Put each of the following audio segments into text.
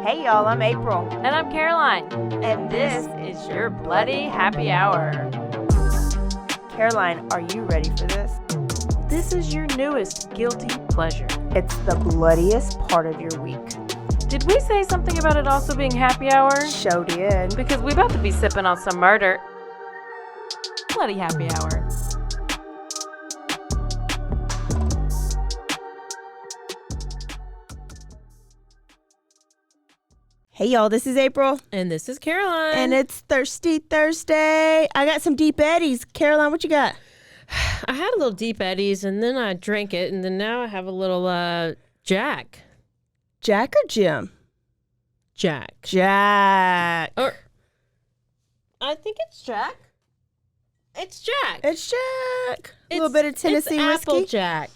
Hey y'all, I'm April. And I'm Caroline. And this is your Bloody Happy Hour. Caroline, are you ready for this? This is your newest guilty pleasure. It's the bloodiest part of your week. Did we say something about it also being happy hour? Show did. Because we about to be sipping on some murder. Bloody Happy Hour. Hey y'all, this is April. And this is Caroline. And it's Thirsty Thursday. I got some Deep Eddies. Caroline, what you got? I had a little Deep Eddies and then I drank it and then now I have a little Jack. Jack or Jim? Jack. Or I think it's Jack. It's Jack. It's Jack. A little bit of Tennessee whiskey. Apple Jack.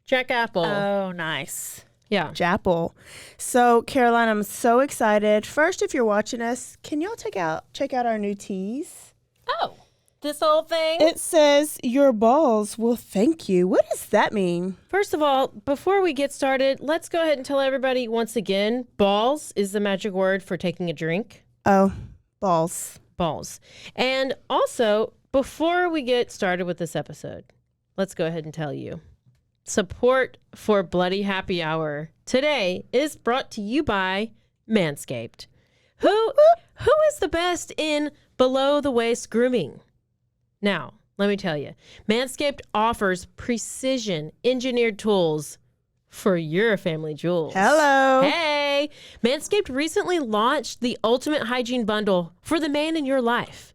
Jack Apple. Oh, nice. Yeah. Japple. So, Caroline, I'm so excited. First, if you're watching us, can y'all check out our new teas? Oh, this whole thing? It says, your balls will thank you. What does that mean? First of all, before we get started, let's go ahead and tell everybody once again, balls is the magic word for taking a drink. Oh, balls. Balls. And also, before we get started with this episode, let's go ahead and tell you. Support for Bloody Happy Hour today is brought to you by Manscaped. Who is the best in below-the-waist grooming? Now, let me tell you, Manscaped offers precision-engineered tools for your family jewels. Hello. Hey! Manscaped recently launched the Ultimate Hygiene Bundle for the man in your life.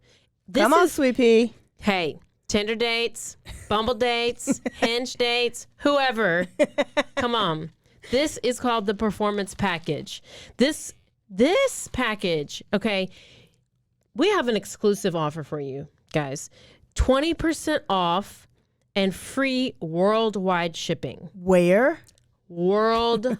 Come on, Sweet Pea. Hey, Tinder dates, Bumble dates, Hinge dates, whoever. Come on. This is called the Performance Package. This package, okay, we have an exclusive offer for you, guys. 20% off and free worldwide shipping. Where? Worldwide.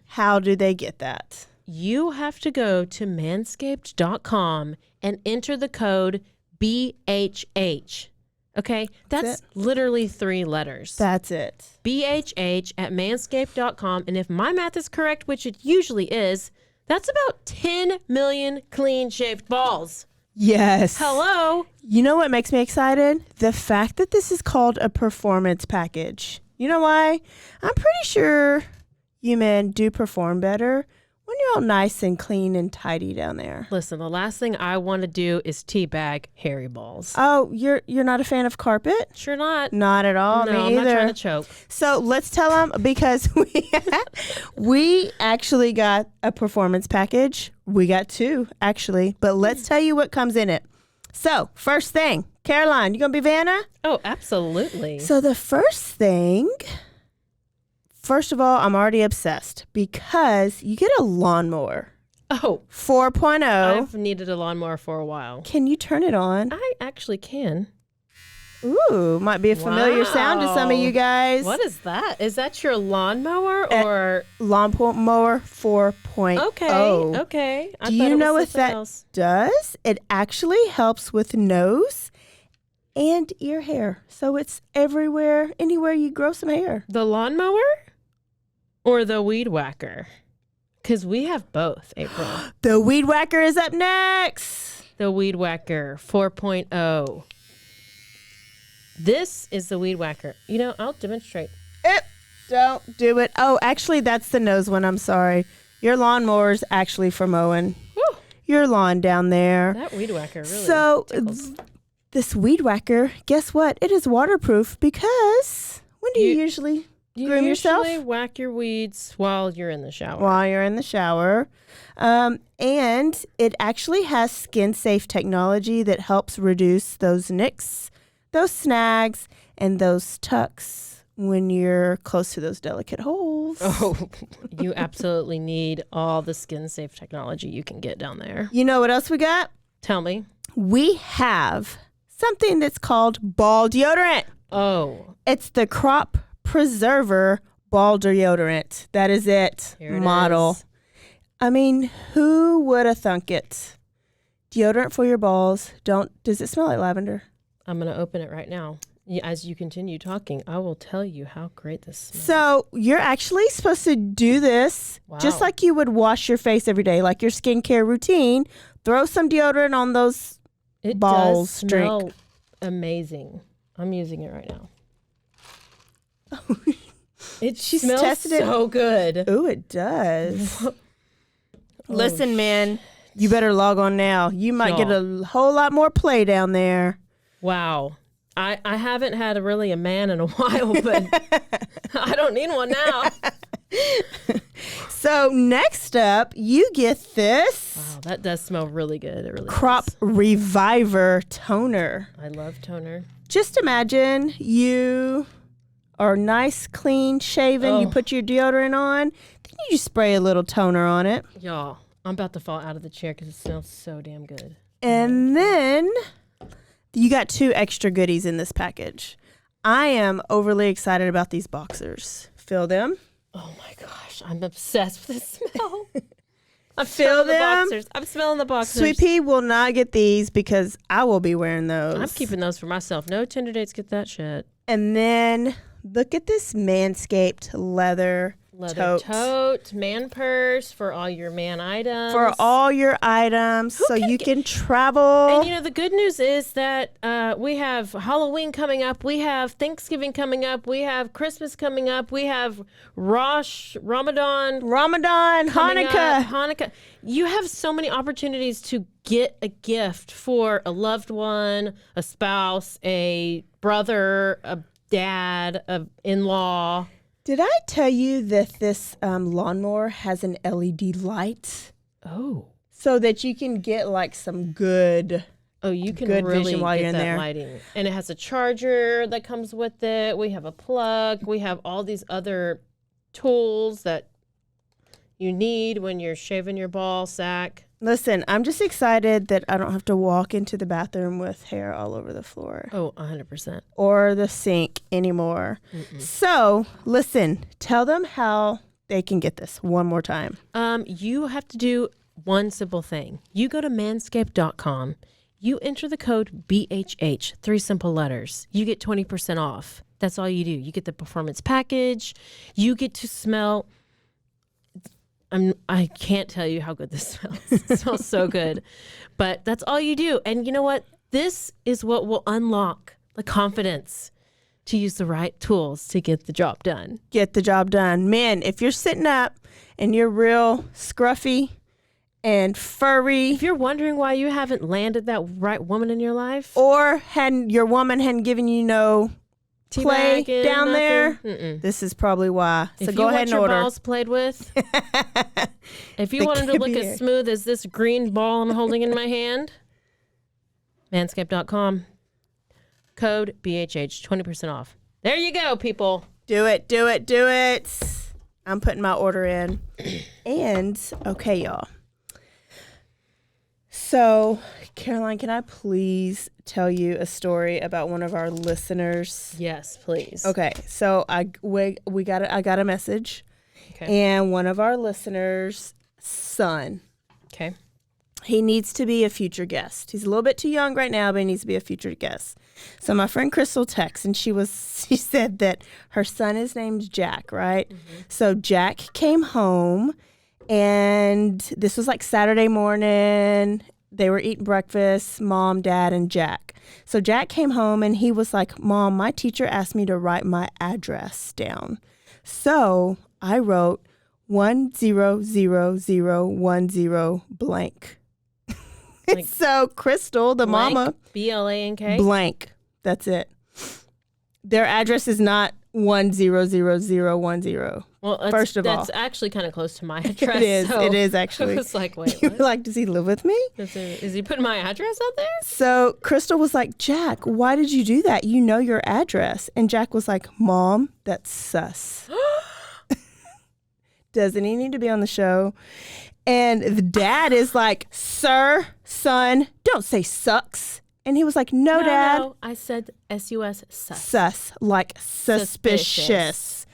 How do they get that? You have to go to manscaped.com and enter the code BHH. Okay? That's literally 3 letters. That's it. BHH at manscaped.com. And if my math is correct, which it usually is, that's about 10 million clean shaved balls. Yes. Hello. You know what makes me excited? The fact that this is called a performance package. You know why? I'm pretty sure you men do perform better when you're all nice and clean and tidy down there. Listen, the last thing I want to do is teabag hairy balls. Oh, you're not a fan of carpet? Sure not. Not at all. No, me I'm either. not trying to choke. So let's tell them, because we actually got a performance package. We got 2, actually. But let's tell you what comes in it. So, first thing, Caroline, you going to be Vanna? Oh, absolutely. So the first of all, I'm already obsessed because you get a lawnmower. Oh. 4.0. I've needed a lawnmower for a while. Can you turn it on? I actually can. Ooh, might be a familiar sound to some of you guys. What is that? Is that your lawnmower or? Lawnmower 4.0. Okay. Do you know what that does? It actually helps with nose and ear hair. So it's everywhere, anywhere you grow some hair. The lawnmower or the weed whacker? Because we have both, April. The weed whacker is up next. The weed whacker 4.0. This is the weed whacker. You know, I'll demonstrate. Don't do it. Oh, actually, that's the nose one. I'm sorry. Your lawnmower's actually for mowing your lawn down there. That weed whacker really tickles. This weed whacker, guess what? It is waterproof because when do you usually groom yourself? You usually whack your weeds while you're in the shower. While you're in the shower. And it actually has skin-safe technology that helps reduce those nicks, those snags, and those tucks when you're close to those delicate holes. Oh, you absolutely need all the skin-safe technology you can get down there. You know what else we got? Tell me. We have something that's called ball deodorant. Oh. It's the Crop Preserver Ball Deodorant. That is it. Here it model. is. I mean, who would have thunk it? Deodorant for your balls. Does it smell like lavender? I'm going to open it right now. As you continue talking, I will tell you how great this smells. So you're actually supposed to do this just like you would wash your face every day, like your skincare routine. Throw some deodorant on those balls. It does smell amazing. I'm using it right now. It smells so good. Oh, it does. Listen, man, you better log on now. You might get a whole lot more play down there. Wow. I haven't had a man in a while, but I don't need one now. So next up, you get this. Wow, that does smell really good. It really Crop does. Reviver Toner. I love toner. Just imagine you are nice, clean, shaven. You put your deodorant on. Then you just spray a little toner on it. Y'all, I'm about to fall out of the chair because it smells so damn good. And then you got 2 extra goodies in this package. I am overly excited about these boxers. Feel them? Oh my gosh, I'm obsessed with the smell. I'm Feel smelling them? the boxers. I'm smelling the boxers. Sweet Pea will not get these because I will be wearing those. I'm keeping those for myself. No Tinder dates get that shit. And then look at this Manscaped leather tote, man purse for all your man items. For all your items, so you can travel. And the good news is that we have Halloween coming up, we have Thanksgiving coming up, we have Christmas coming up, we have Ramadan, Hanukkah. You have so many opportunities to get a gift for a loved one, a spouse, a brother, a dad, a in-law. Did I tell you that this lawnmower has an LED light? Oh. So that you can get like some good you can good really vision while get you're in that there. lighting. And it has a charger that comes with it. We have a plug. We have all these other tools that you need when you're shaving your ball sack. Listen, I'm just excited that I don't have to walk into the bathroom with hair all over the floor. Oh, 100%. Or the sink anymore. So, listen, tell them how they can get this one more time. You have to do one simple thing. You go to manscaped.com. You enter the code BHH, 3 simple letters. You get 20% off. That's all you do. You get the performance package. You get to smell... I can't tell you how good this smells. It smells so good. But that's all you do. And you know what? This is what will unlock the confidence to use the right tools to get the job done. Get the job done. Man, if you're sitting up and you're real scruffy and furry. If you're wondering why you haven't landed that right woman in your life. Or your woman hadn't given you no play down there. This is probably why. So if go ahead and order. If you want your balls played with, if you want them to look as smooth as this green ball I'm holding in my hand, manscaped.com. Code BHH, 20% off. There you go, people. Do it. I'm putting my order in. And, okay, y'all. So, Caroline, can I please tell you a story about one of our listeners? Yes, please. Okay, so I got a message, and one of our listeners' son. Okay. He needs to be a future guest. He's a little bit too young right now, but he needs to be a future guest. So my friend Crystal texted, and she said that her son is named Jack, right? So Jack came home, and this was like Saturday morning. They were eating breakfast, Mom, Dad, and Jack. So Jack came home, and he was like, Mom, my teacher asked me to write my address down. So I wrote 100010 blank. Like so Crystal, the blank, mama. BLANK? Blank. That's it. Their address is not 100010. Well, first of all, that's actually kind of close to my address. It is. So It is actually. I was like, wait, You're what? like, does he live with me? Is he putting my address out there? So Crystal was like, Jack, why did you do that? You know your address. And Jack was like, Mom, that's sus. Doesn't he need to be on the show? And the dad is like, sir, son, don't say sucks. And he was like, no, Dad. No, I said S-U-S, sus. Sus, like suspicious.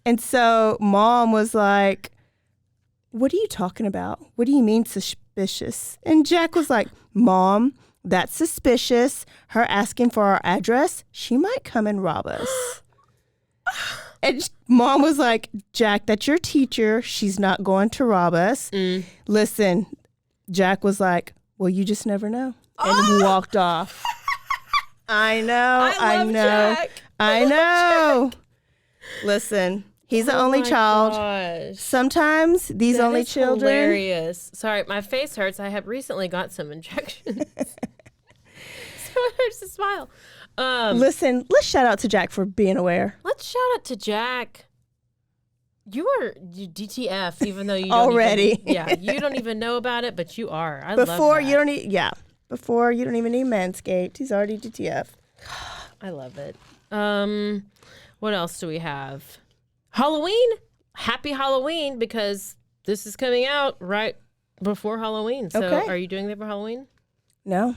And so Mom was like, what are you talking about? What do you mean suspicious? And Jack was like, Mom, That's suspicious. Her asking for our address, she might come and rob us. And Mom was like, Jack, that's your teacher. She's not going to rob us. Listen, Jack was like, well, you just never know. And walked off. I know. I know. Jack. I know. Listen, he's the only child. Gosh. Sometimes these That only is children. Hilarious. Sorry, my face hurts. I have recently got some injections. So it hurts to smile. Listen, let's shout out to Jack for being aware. Let's shout out to Jack. You are DTF, even though you don't Already. You don't even know about it, but you are. I Before love that. you don't need, before you don't even need Manscaped. He's already DTF. I love it. What else do we have? Halloween. Happy Halloween, because this is coming out right before Halloween. So Okay. are you doing that for Halloween? No.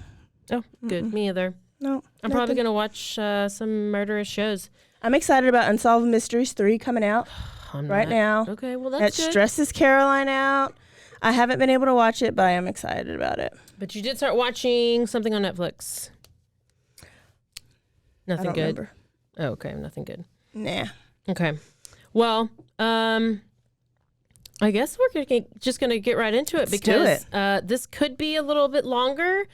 Oh, good. Me either. No. I'm probably going to watch some murderous shows. I'm excited about Unsolved Mysteries 3 coming out right now. Okay, well, That that's good. stresses Caroline out. I haven't been able to watch it, but I am excited about it. But you did start watching something on Netflix. I Nothing don't good. remember. Oh, okay, nothing good. Nah. Okay. Well, I guess we're just going to get right into it. Let's do because this could be a little bit longer.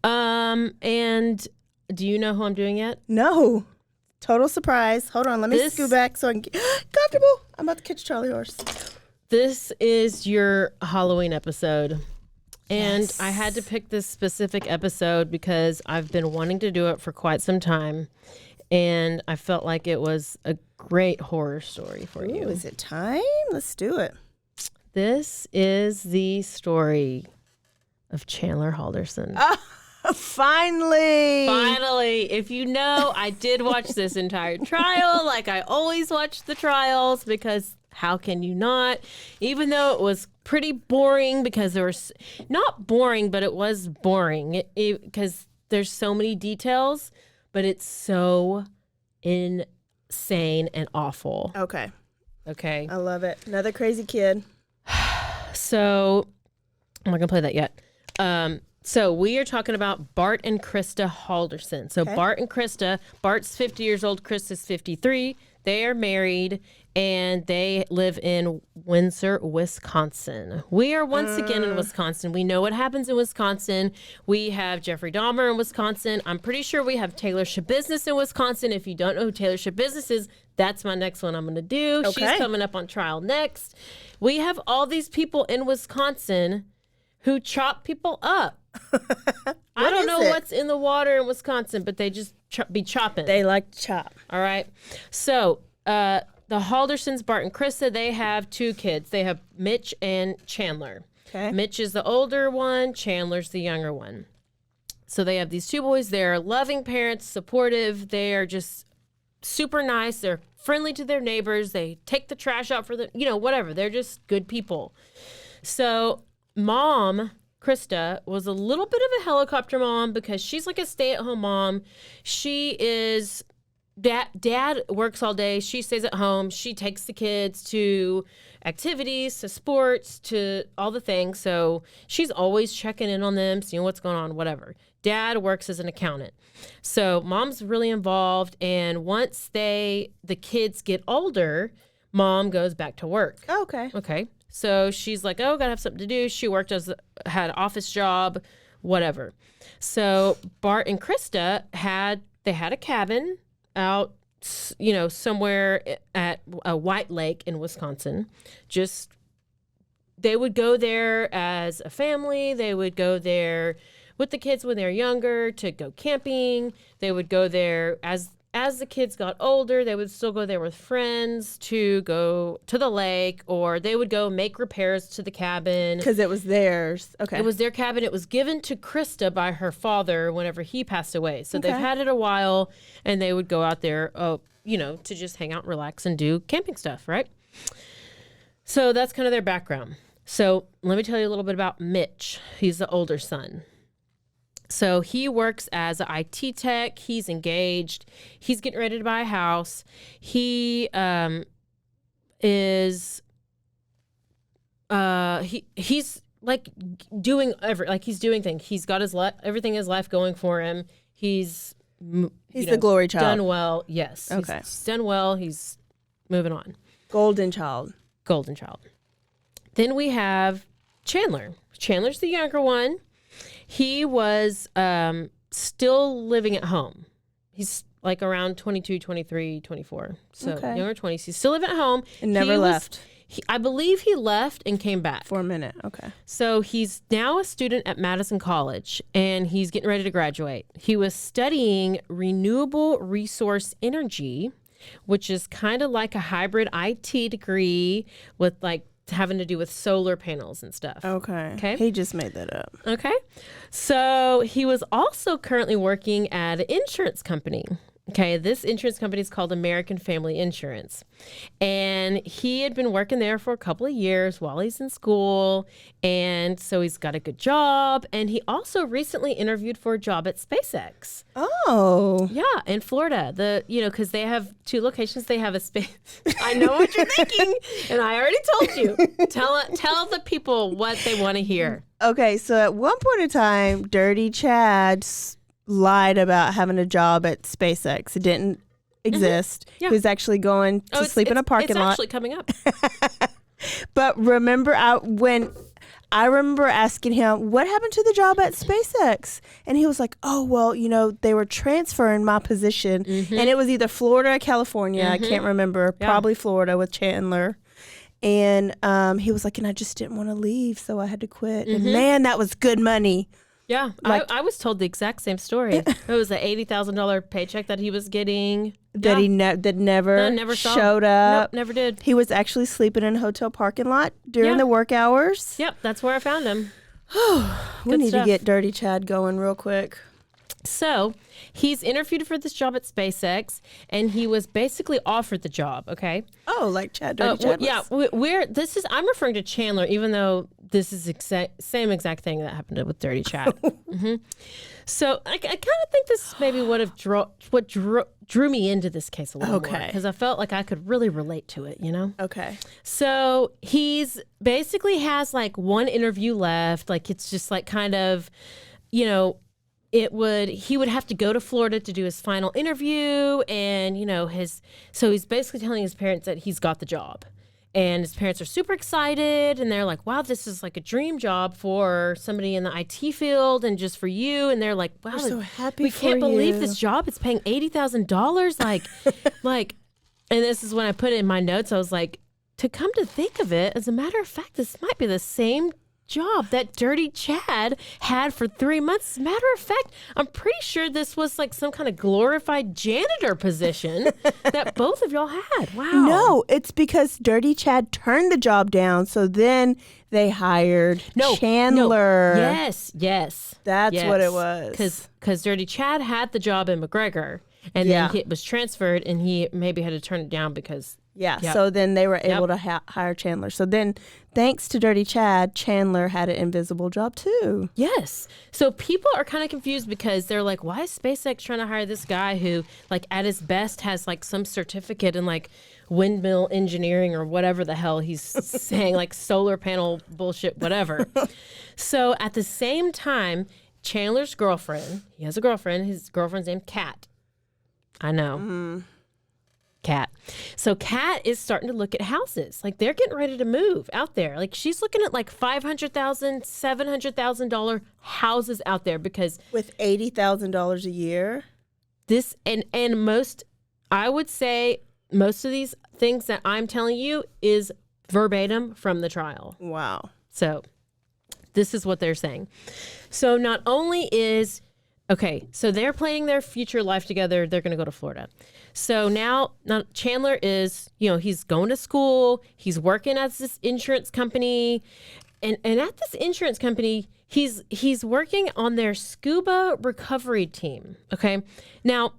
And do you know who I'm doing yet? No. Total surprise. Hold on. Let me scoot back so I can get comfortable. I'm about to catch Charlie horse. This is your Halloween episode. And I had to pick this specific episode because I've been wanting to do it for quite some time. And I felt like it was a great horror story for you. Is it time? Let's do it. This is the story of Chandler Halderson. Finally. Finally, if you know, I did watch this entire trial like I always watch the trials, because how can you not? Even though it was pretty boring, because there was not boring, but it was boring because there's so many details, but it's so insane and awful. Okay. Okay. I love it. Another crazy kid. So I'm not going to play that yet. So we are talking about Bart and Krista Halderson. So Bart and Krista, Bart's 50 years old, Krista's 53. They are married and they live in Windsor, Wisconsin. We are once again in Wisconsin. We know what happens in Wisconsin. We have Jeffrey Dahmer in Wisconsin. I'm pretty sure we have Taylor Schabusiness in Wisconsin. If you don't know who Taylor Schabusiness is, that's my next one I'm going to do. Okay. She's coming up on trial next. We have all these people in Wisconsin who chop people up. I don't know what's in the water in Wisconsin, but they just be chopping. They like to chop. All right. So the Haldersons, Bart and Krista, they have two kids. They have Mitch and Chandler. Okay. Mitch is the older one. Chandler's the younger one. So they have these two boys. They're loving parents, supportive. They are just super nice. They're friendly to their neighbors. They take the trash out for them, whatever. They're just good people. So Mom, Krista, was a little bit of a helicopter mom because she's like a stay-at-home mom. She is... Dad works all day. She stays at home. She takes the kids to activities, to sports, to all the things. So she's always checking in on them, seeing what's going on, whatever. Dad works as an accountant. So Mom's really involved. And once the kids get older, Mom goes back to work. Oh, okay. Okay. So she's like, oh, gotta have something to do. She had an office job, whatever. So Bart and Krista had a cabin out, somewhere at a White Lake in Wisconsin. Just, they would go there as a family. They would go there with the kids when they're younger to go camping. They would go there as the kids got older. They would still go there with friends to go to the lake, or they would go make repairs to the cabin. Because it was theirs. Okay. It was their cabin. It was given to Krista by her father whenever he passed away. So Okay. they've had it a while, and they would go out there, to just hang out, relax, and do camping stuff, right? So that's kind of their background. So let me tell you a little bit about Mitch. He's the older son. So he works as an IT tech. He's engaged. He's getting ready to buy a house. He he's doing he's doing things. He's got everything in his life going for him. He's the glory child. Done well. Yes. Okay. He's done well. He's moving on. Golden child. Then we have Chandler. Chandler's the younger one. He was still living at home. He's like around 22, 23, 24. So younger 20s. He's still living at home. And never left. I believe he left and came back. For a minute. Okay. So he's now a student at Madison College, and he's getting ready to graduate. He was studying renewable resource energy, which is kind of like a hybrid IT degree with like having to do with solar panels and stuff. Okay. He just made that up. Okay. So he was also currently working at an insurance company. Okay, this insurance company is called American Family Insurance. And he had been working there for a couple of years while he's in school. And so he's got a good job. And he also recently interviewed for a job at SpaceX. Oh. Yeah, in Florida. Because they have 2 locations. They have a space. I know what you're thinking. And I already told you. Tell the people what they want to hear. Okay, so at one point in time, Dirty Chad lied about having a job at SpaceX. It didn't exist. Mm-hmm. Yeah. He was actually going to sleep in a parking lot. It's actually coming up. But remember, I remember asking him, what happened to the job at SpaceX? And he was like, oh, well, they were transferring my position. Mm-hmm. And it was either Florida or California. Mm-hmm. I can't remember. Yeah. Probably Florida with Chandler. And he was like, and I just didn't want to leave, so I had to quit. Mm-hmm. And man, that was good money. Yeah, I was told the exact same story. It was an $80,000 paycheck that he was getting. That he never showed up. Nope, never did. He was actually sleeping in a hotel parking lot during the work hours. Yep, that's where I found him. We need to get Dirty Chad going real quick. So he's interviewed for this job at SpaceX, and he was basically offered the job. Okay. Oh, like Dirty Chad. Yeah, I'm referring to Chandler, even though this is same exact thing that happened with Dirty Chad. Mm-hmm. So I kind of think this maybe would have drew me into this case a little more, because I felt like I could really relate to it. Okay. So he's basically has like one interview left. Like it's just like kind of, he would have to go to Florida to do his final interview, and so he's basically telling his parents that he's got the job, and his parents are super excited, and they're like, wow, this is like a dream job for somebody in the IT field and just for you. And they're like, wow, we're so happy we for can't believe you. this job, it's paying $80,000. Like, and this is when I put it in my notes. I was like, to come to think of it, as a matter of fact, this might be the same job that Dirty Chad had for 3 months. As a matter of fact, I'm pretty sure this was like some kind of glorified janitor position that both of y'all had. Wow. No, it's because Dirty Chad turned the job down, so then they hired Chandler. No. Yes. That's what it was. Because Dirty Chad had the job in McGregor, and then it was transferred, and he maybe had to turn it down because... So then they were able to hire Chandler. So then, thanks to Dirty Chad, Chandler had an invisible job too. Yes. So people are kind of confused because they're like, why is SpaceX trying to hire this guy who, like, at his best has, like, some certificate in, like, windmill engineering or whatever the hell he's saying, like, solar panel bullshit, whatever. So at the same time, Chandler's girlfriend, he has a girlfriend, his girlfriend's named Kat. I know. Mm-hmm. Kat. So Kat is starting to look at houses. Like they're getting ready to move out there. Like she's looking at like $500,000, $700,000 houses out there because with $80,000 a year. This and most, I would say most of these things that I'm telling you is verbatim from the trial. Wow. So this is what they're saying. So not only is so they're planning their future life together. They're going to go to Florida. So now Chandler is, he's going to school. He's working at this insurance company. And at this insurance company, he's working on their scuba recovery team. Okay. Now,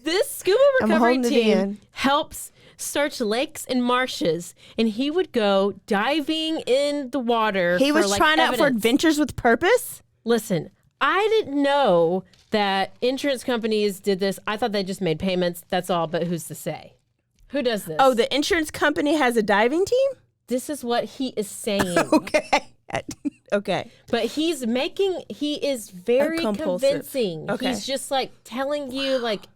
this scuba recovery team helps search lakes and marshes, and he would go diving in the water. He was trying out for adventures with purpose? Listen, I didn't know that insurance companies did this. I thought they just made payments. That's all, but who's to say? Who does this? Oh, the insurance company has a diving team? This is what he is saying. Okay. Okay. But he is very convincing. Okay. He's just like telling you, like,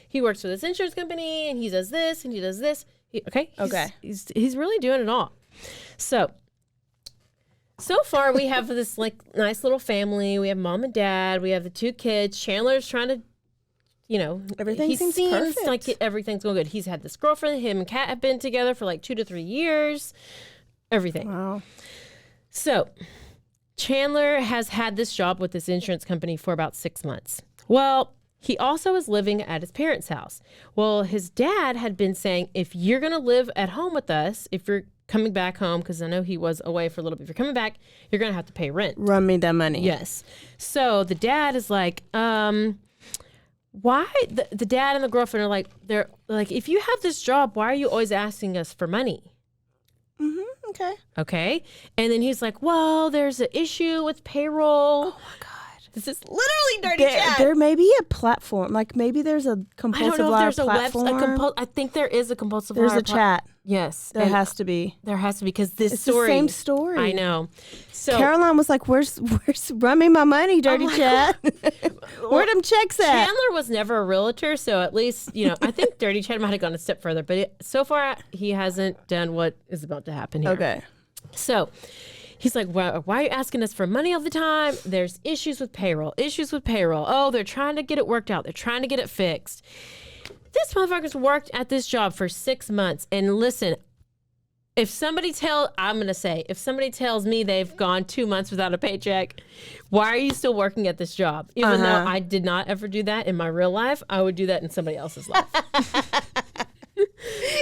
he works for this insurance company and he does this and he does this. He's really doing it all. So far we have this like nice little family. We have mom and dad. We have the 2 kids. Chandler's trying to, everything seems perfect. like everything's going good. He's had this girlfriend. Him and Kat have been together for like 2 to 3 years. Everything. Wow. So Chandler has had this job with this insurance company for about 6 months. Well, he also is living at his parents' house. Well, his dad had been saying, if you're going to live at home with us, if you're coming back home, because I know he was away for a little bit, if you're coming back, you're going to have to pay rent. Run me that money. Yes. So the dad is like, why? The dad and the girlfriend are like, they're like, if you have this job, why are you always asking us for money? Mm-hmm. Okay. Okay. And then he's like, well, there's an issue with payroll. Oh my God. This is literally dirty chat. There may be a platform. Like maybe there's a compulsive hire platform. I think there is a compulsive There's hire a chat. Yes. There has to be. There has to be because It's the same story. I know. So Caroline was like, where's run me my money, dirty chat? Where them checks at? Chandler was never a realtor, so at least, I think Dirty Chad might have gone a step further, but so far he hasn't done what is about to happen here. Okay. So he's like, why are you asking us for money all the time? There's issues with payroll. Oh, they're trying to get it worked out. They're trying to get it fixed. This motherfucker's worked at this job for 6 months. And listen, if somebody tells me they've gone 2 months without a paycheck, why are you still working at this job? Even though I did not ever do that in my real life, I would do that in somebody else's life.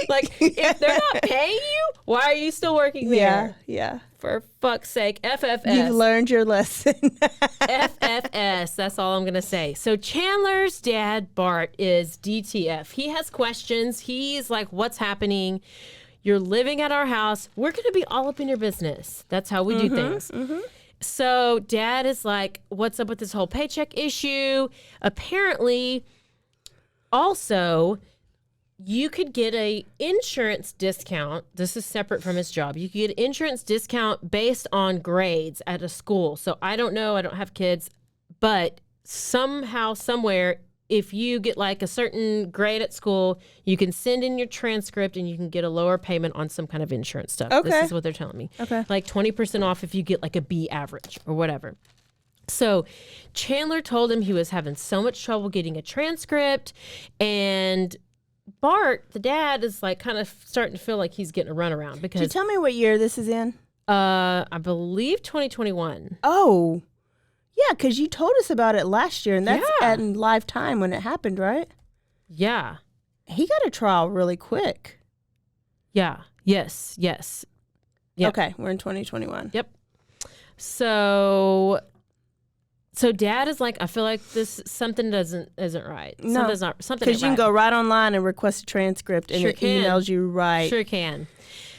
Like, if they're not paying you, why are you still working there? Yeah. For fuck's sake, FFS. You've learned your lesson. FFS, that's all I'm going to say. So Chandler's dad, Bart, is DTF. He has questions. He's like, what's happening? You're living at our house. We're going to be all up in your business. That's how we do things. Mm-hmm. So dad is like, what's up with this whole paycheck issue? Apparently, also, you could get a insurance discount. This is separate from his job. You could get an insurance discount based on grades at a school. So I don't know. I don't have kids. But somehow, somewhere, if you get like a certain grade at school, you can send in your transcript and you can get a lower payment on some kind of insurance stuff. Okay. This is what they're telling me. Okay. Like 20% off if you get like a B average or whatever. So Chandler told him he was having so much trouble getting a transcript, and Bart, the dad, is like kind of starting to feel like he's getting a runaround because. Can you tell me what year this is in? I believe 2021. Oh, yeah, because you told us about it last year, and that's at live time when it happened, right? Yeah. He got a trial really quick. Yeah. Yes. Yep. Okay, we're in 2021. Yep. So dad is like, I feel like something isn't right. No, something because you can go right online and request a transcript, and it emails you right. Sure can.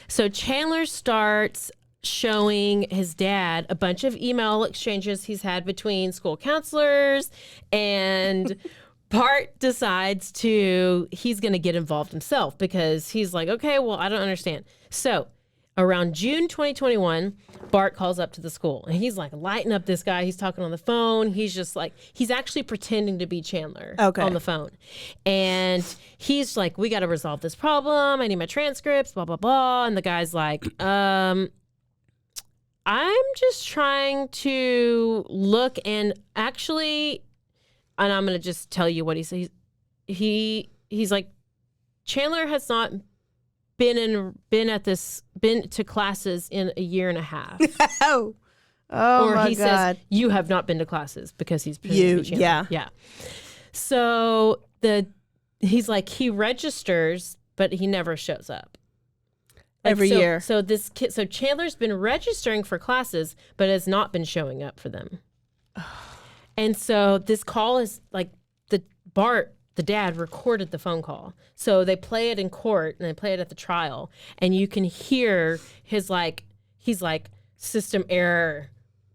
So Chandler starts showing his dad a bunch of email exchanges he's had between school counselors, and Bart decides he's going to get involved himself because he's like, okay, well, I don't understand. So around June 2021, Bart calls up to the school and he's like lighting up this guy. He's talking on the phone. He's just like, he's actually pretending to be Chandler on the phone. And he's like, we got to resolve this problem. I need my transcripts, blah, blah, blah. And the guy's like, I'm just trying to look and actually, and I'm going to just tell you what he says. He's like, Chandler has not been to classes in a year and a half. Oh or my he God. says, you have not been to classes because he's pretending to be Chandler. Yeah. So he's like, he registers, but he never shows up. Every year. So Chandler's been registering for classes, but has not been showing up for them. And so this call is like Bart, the dad, recorded the phone call. So they play it in court and they play it at the trial, and you can hear he's like system error,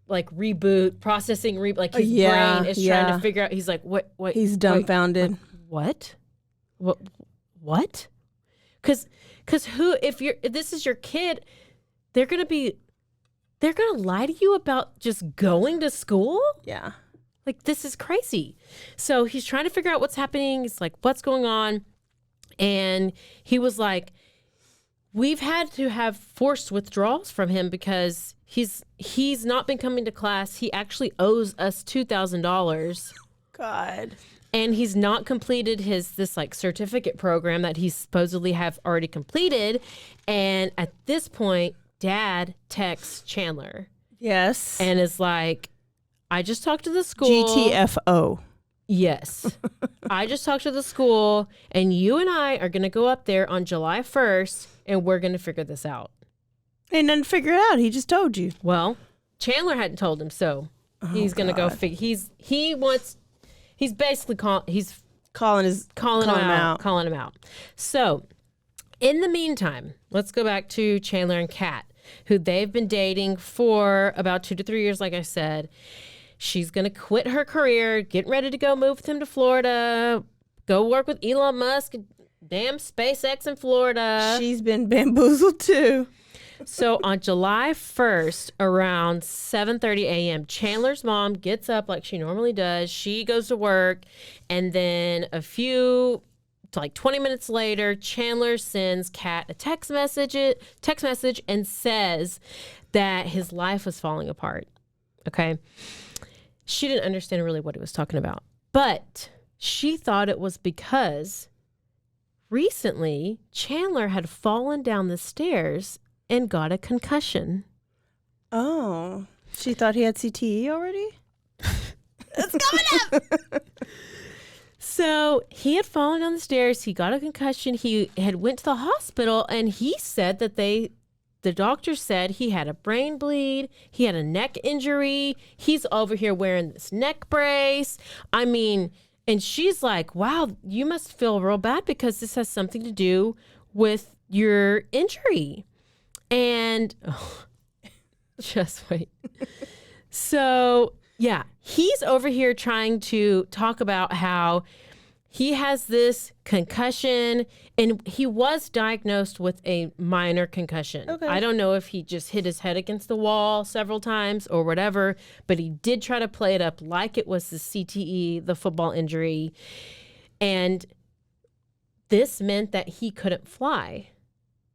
like reboot, processing, like his brain is trying to figure out. He's like, what? He's dumbfounded. What? What? Because if this is your kid, they're going to lie to you about just going to school? Yeah. Like, this is crazy. So he's trying to figure out what's happening. It's like, what's going on? And he was like, we've had to have forced withdrawals from him because he's not been coming to class. He actually owes us $2,000. God. And he's not completed this like certificate program that he supposedly have already completed. And at this point, Dad texts Chandler. Yes. And is like, I just talked to the school. GTFO. Yes. I just talked to the school, and you and I are going to go up there on July 1st, and we're going to figure this out. Ain't nothing to figure it out. He just told you. Well, Chandler hadn't told him, so he's going to go figure. He's basically calling him out. So, in the meantime, let's go back to Chandler and Kat, who they've been dating for about 2 to 3 years, like I said. She's going to quit her career, get ready to go move with him to Florida, go work with Elon Musk, damn SpaceX in Florida. She's been bamboozled too. So on July 1st, around 7:30 a.m., Chandler's mom gets up like she normally does. She goes to work, and then like 20 minutes later, Chandler sends Kat a text message and says that his life was falling apart. Okay. She didn't understand really what he was talking about, but she thought it was because recently Chandler had fallen down the stairs and got a concussion. Oh, she thought he had CTE already? It's coming up! So he had fallen down the stairs. He got a concussion. He had went to the hospital, and he said that the doctor said he had a brain bleed. He had a neck injury. He's over here wearing this neck brace. I mean, and she's like, wow, you must feel real bad because this has something to do with your injury. And just wait. So, yeah, he's over here trying to talk about how he has this concussion, and he was diagnosed with a minor concussion. Okay. I don't know if he just hit his head against the wall several times or whatever, but he did try to play it up like it was the CTE, the football injury. And this meant that he couldn't fly,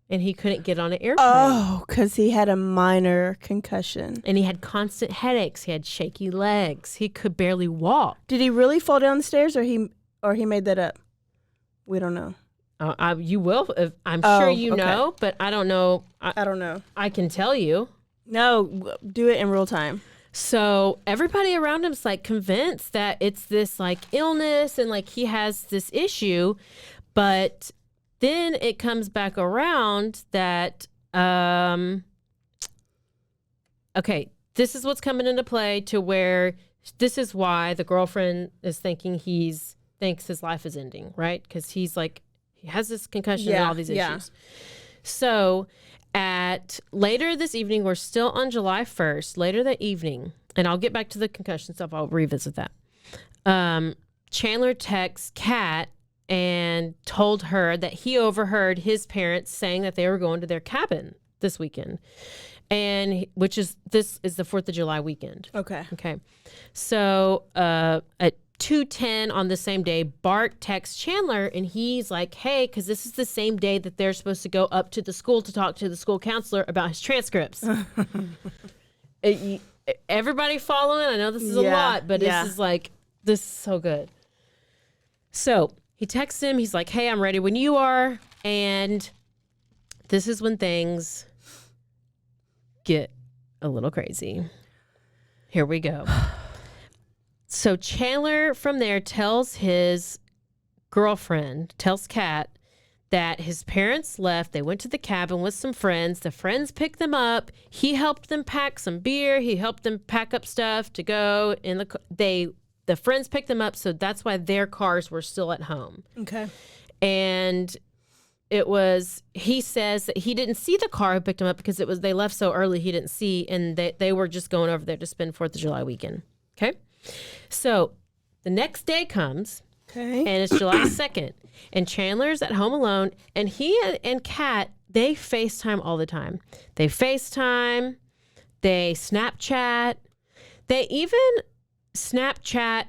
and he couldn't get on an airplane. Oh, because he had a minor concussion. And he had constant headaches. He had shaky legs. He could barely walk. Did he really fall down the stairs, or he made that up? We don't know. You will. I'm sure you know, but I don't know. I don't know. I can tell you. No, do it in real time. So everybody around him's like convinced that it's this like illness and like he has this issue, but then it comes back around that, okay, this is what's coming into play to where this is why the girlfriend is thinking thinks his life is ending, right? Because he's like, he has this concussion and all these issues. So later this evening, we're still on July 1st, later that evening, and I'll get back to the concussion stuff. I'll revisit that. Chandler texts Kat and told her that he overheard his parents saying that they were going to their cabin this weekend, and this is the 4th of July weekend. Okay. So at 2:10 on the same day, Bart texts Chandler, and he's like, hey, because this is the same day that they're supposed to go up to the school to talk to the school counselor about his transcripts. Everybody following? I know this is a lot, but this is so good. So he texts him. He's like, hey, I'm ready when you are. And this is when things get a little crazy. Here we go. So Chandler from there tells his girlfriend, tells Kat, that his parents left. They went to the cabin with some friends. The friends picked them up. He helped them pack some beer. He helped them pack up stuff to go in the friends picked them up, so that's why their cars were still at home. Okay. And he says that he didn't see the car who picked him up because they left so early he didn't see, and they were just going over there to spend 4th of July weekend. Okay. So the next day comes, Okay. And it's July 2nd. And Chandler's at home alone. And he and Kat, they FaceTime all the time. They FaceTime. They Snapchat. They even Snapchat.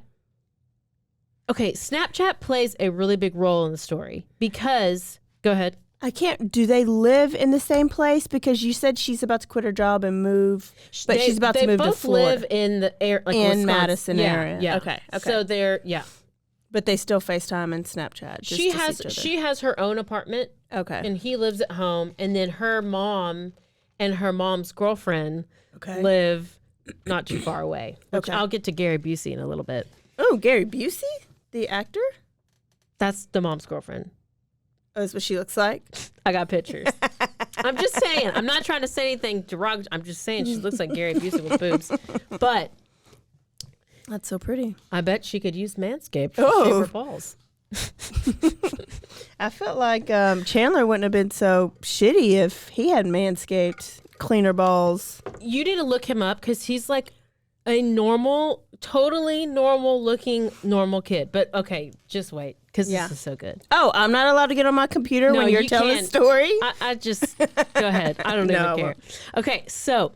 Okay, Snapchat plays a really big role in the story because, go ahead. Do they live in the same place? Because you said she's about to quit her job and move, but she's about to move to Florida. They both live in the air, like in Wisconsin. Madison area. Yeah. Okay. So they're, But they still FaceTime and Snapchat. She has her own apartment. Okay. And he lives at home. And then her mom and her mom's girlfriend live not too far away. Which I'll get to Gary Busey in a little bit. Oh, Gary Busey? The actor? That's the mom's girlfriend. Oh, that's what she looks like? I got pictures. I'm just saying. I'm not trying to say anything derogatory. I'm just saying she looks like Gary Busey with boobs. But that's so pretty. I bet she could use Manscaped to shave her balls. I felt like Chandler wouldn't have been so shitty if he had Manscaped cleaner balls. You need to look him up because he's like a totally normal looking normal kid. But okay, just wait because this is so good. Oh, I'm not allowed to get on my computer when you're telling a story? I just, go ahead. I don't even care. Okay, so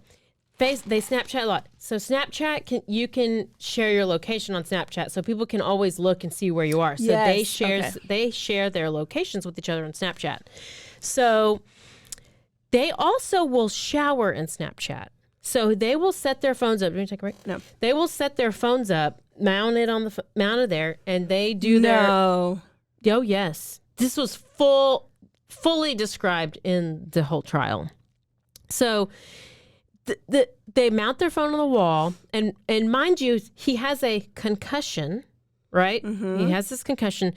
they Snapchat a lot. So Snapchat, you can share your location on Snapchat so people can always look and see where you are. So they share their locations with each other on Snapchat. So they also will shower in Snapchat. So they will set their phones up. Let me take a break. No. They will set their phones up, mounted there, and they do their. No. Oh yes, this was fully described in the whole trial. So, they mount their phone on the wall, and mind you, he has a concussion. Right? Mm-hmm. He has this concussion,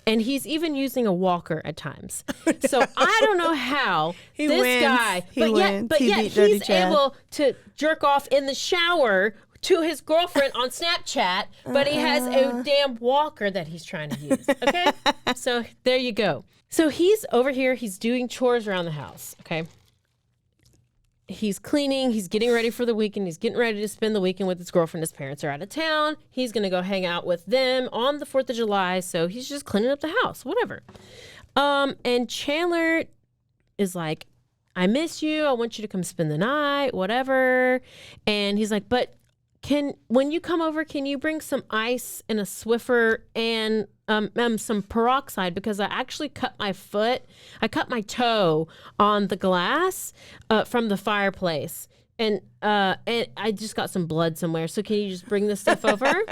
and he's even using a walker at times. So I don't know how But yet he's able to jerk off in the shower to his girlfriend on Snapchat, but he has a damn walker that he's trying to use. Okay? So there you go. So he's over here, he's doing chores around the house. Okay? He's cleaning. He's getting ready for the weekend. He's getting ready to spend the weekend with his girlfriend. His parents are out of town. He's going to go hang out with them on the 4th of July. So he's just cleaning up the house, whatever. And Chandler is like, I miss you. I want you to come spend the night, whatever. And he's like, but when you come over, can you bring some ice and a Swiffer and some peroxide, because I actually cut my toe on the glass from the fireplace, and I just got some blood somewhere. So can you just bring this stuff over?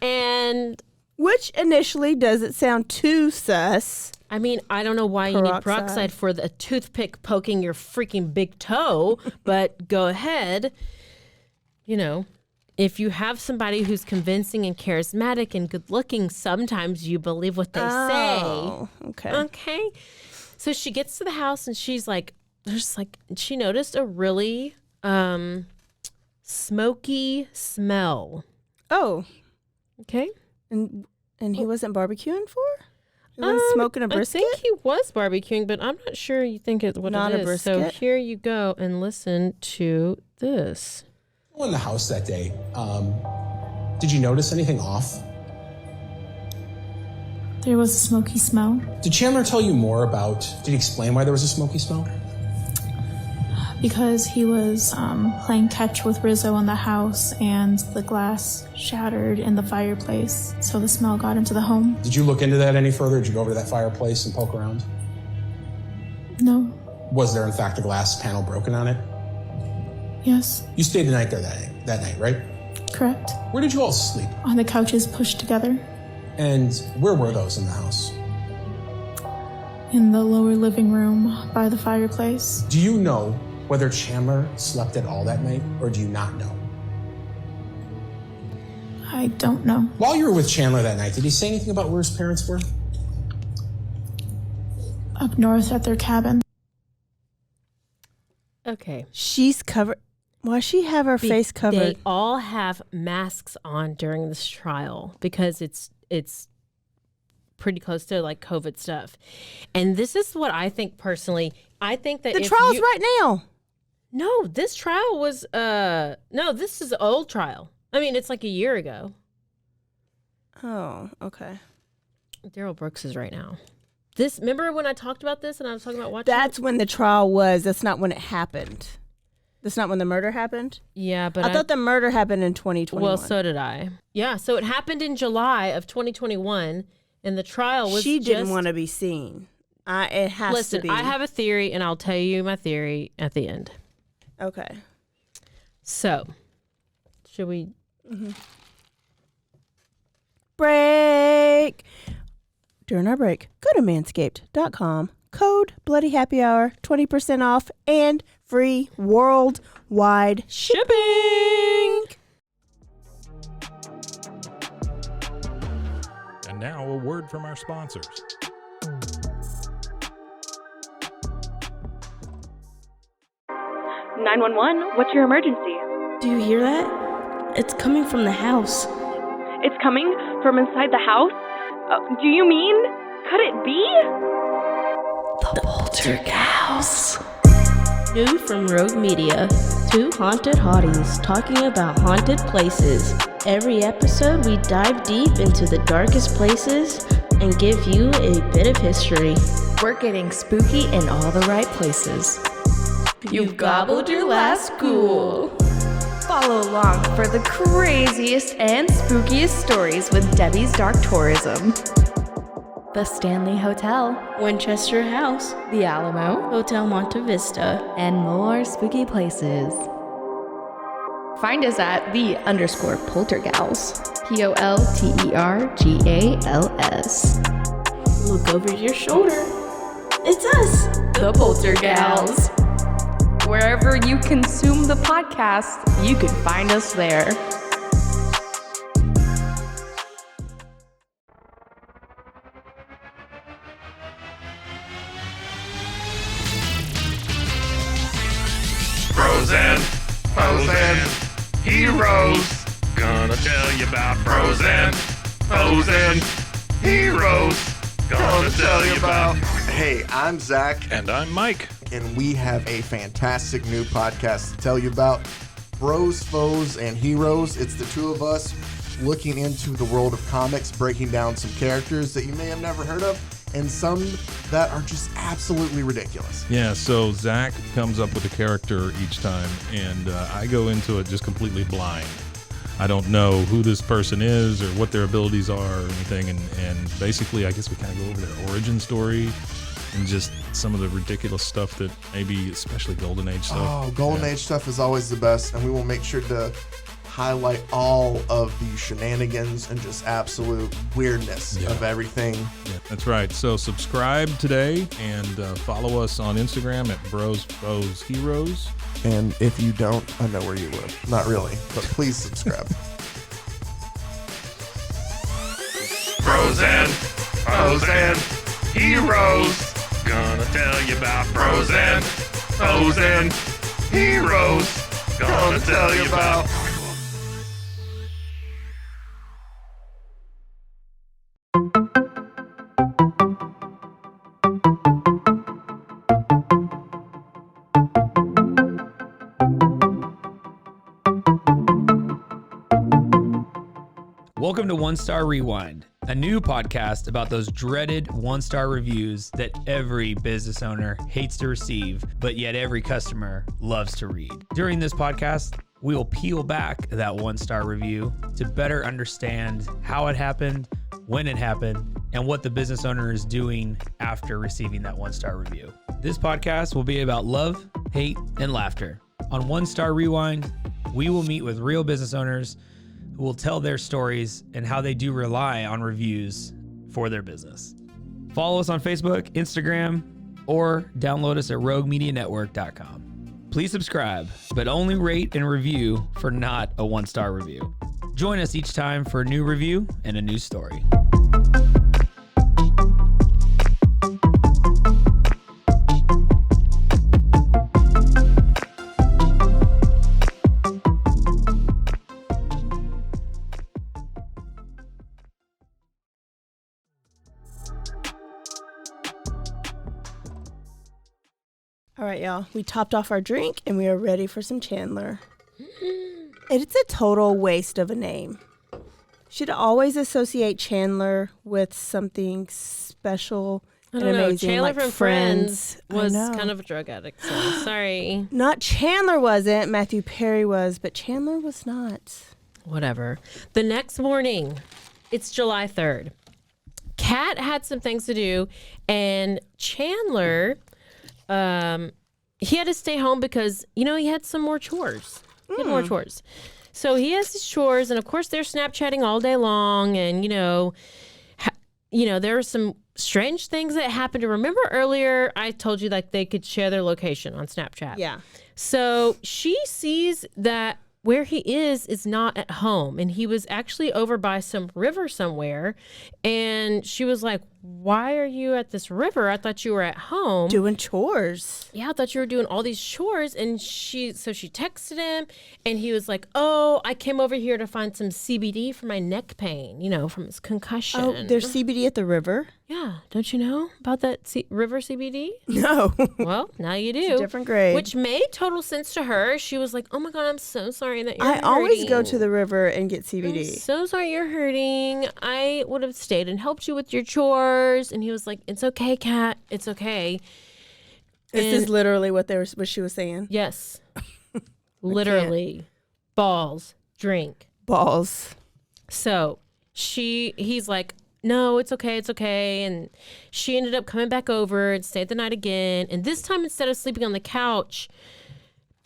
And which initially doesn't sound too sus. I mean, I don't know why you need peroxide for a toothpick poking your freaking big toe, but go ahead. You know, if you have somebody who's convincing and charismatic and good looking, sometimes you believe what they say. Okay. Okay. So she gets to the house and she noticed a really smoky smell. Oh. Okay. And he wasn't barbecuing for? He was smoking a brisket? I think he was barbecuing, but I'm not sure you think it's what not it is. A brisket? So here you go and listen to this. In the house that day, did you notice anything off? There was a smoky smell. Did Chandler tell you more about, did he explain why there was a smoky smell? Because he was playing catch with Rizzo in the house and the glass shattered in the fireplace, so the smell got into the home. Did you look into that any further? Did you go over to that fireplace and poke around? No. Was there in fact a glass panel broken on it? Yes. You stayed the night there that night, right? Correct. Where did you all sleep? On the couches pushed together. And where were those in the house? In the lower living room by the fireplace. Do you know whether Chandler slept at all that night, or do you not know? I don't know. While you were with Chandler that night, did he say anything about where his parents were? Up north at their cabin. Okay. She's covered. Why she have her face covered? They all have masks on during this trial because it's pretty close to like COVID stuff. And this is what I think personally. I think that the trial's right now. No, this trial was this is an old trial. I mean, it's like a year ago. Oh, okay. Daryl Brooks is right now. Remember when I talked about this and I was talking about watching That's when the trial was. That's not when it happened. That's not when the murder happened? Yeah, but I thought the murder happened in 2021. Well, so did I. Yeah, so it happened in July of 2021, and the trial was She didn't want to be seen. It has Listen, to be. I have a theory, and I'll tell you my theory at the end. Okay. So, should we... Break. During our break, go to manscaped.com. Code BloodyHappyHour, 20% off and free worldwide shipping. And now a word from our sponsors. What's your emergency? Do you hear that? It's coming from the house. It's coming from inside the house? Do you mean? Could it be? The Poltergeist. New from Rogue Media. Two haunted hotties talking about haunted places. Every episode we dive deep into the darkest places and give you a bit of history. We're getting spooky in all the right places. You've gobbled your last ghoul. Follow along for the craziest and spookiest stories with Debbie's Dark Tourism. The Stanley Hotel, Winchester House, the Alamo, Hotel Monte Vista, and more spooky places. Find us at _Poltergals. POLTERGALS. Look over your shoulder. It's us, The Poltergals. Wherever you consume the podcast, you can find us there. Frozen heroes. Gonna tell you about frozen heroes. Gonna tell you about. Hey, I'm Zach. And I'm Mike. And we have a fantastic new podcast to tell you about. Bros, Foes, and Heroes. It's the two of us looking into the world of comics, breaking down some characters that you may have never heard of, and some that are just absolutely ridiculous. Yeah, so Zach comes up with a character each time, and I go into it just completely blind. I don't know who this person is or what their abilities are or anything, and basically I guess we kind of go over their origin story and just some of the ridiculous stuff that maybe, especially Golden Age stuff. Oh, Golden Age stuff is always the best, and we will make sure to highlight all of the shenanigans and just absolute weirdness of everything. Yeah, that's right. So subscribe today and follow us on Instagram at Bros, Foes, Heroes. And if you don't, I know where you live. Not really, but please subscribe. Frozen heroes. Gonna tell you about frozen heroes. Gonna tell you about. Welcome to One Star Rewind, a new podcast about those dreaded one-star reviews that every business owner hates to receive, but yet every customer loves to read. During this podcast, we will peel back that one-star review to better understand how it happened, when it happened, and what the business owner is doing after receiving that one-star review. This podcast will be about love, hate, and laughter. On One Star Rewind, we will meet with real business owners who will tell their stories and how they do rely on reviews for their business. Follow us on Facebook, Instagram, or download us at roguemedianetwork.com. Please subscribe, but only rate and review for not a one-star review. Join us each time for a new review and a new story. All right, y'all. We topped off our drink and we are ready for some Chandler. It's a total waste of a name. Should always associate Chandler with something special I and don't know. amazing. Chandler like from Friends was kind of a drug addict, so sorry. Not Chandler wasn't. Matthew Perry was, but Chandler was not. Whatever. The next morning, it's July 3rd. Kat had some things to do, and Chandler, he had to stay home because, he had some more chores. He had more chores. So he has his chores, and of course they're Snapchatting all day long, and, there are some strange things that happened. Remember earlier I told you like they could share their location on Snapchat? Yeah. So she sees that where he is not at home, and he was actually over by some river somewhere, and she was like, why are you at this river? I thought you were at home doing chores. Yeah, I thought you were doing all these chores. And she texted him, and he was like, oh, I came over here to find some CBD for my neck pain, from his concussion. Oh, there's CBD at the river? Yeah. Don't you know about that river CBD? No. Well, now you do. It's a different grade. Which made total sense to her. She was like, oh my God, I'm so sorry that you're hurting. I always go to the river and get CBD. I'm so sorry you're hurting. I would have stayed and helped you with your chores. And he was like, it's okay, Kat. It's okay. This is literally what she was saying? Yes. Literally. Balls. Drink. Balls. So he's like, no, it's okay. And she ended up coming back over and stayed the night again. And this time, instead of sleeping on the couch,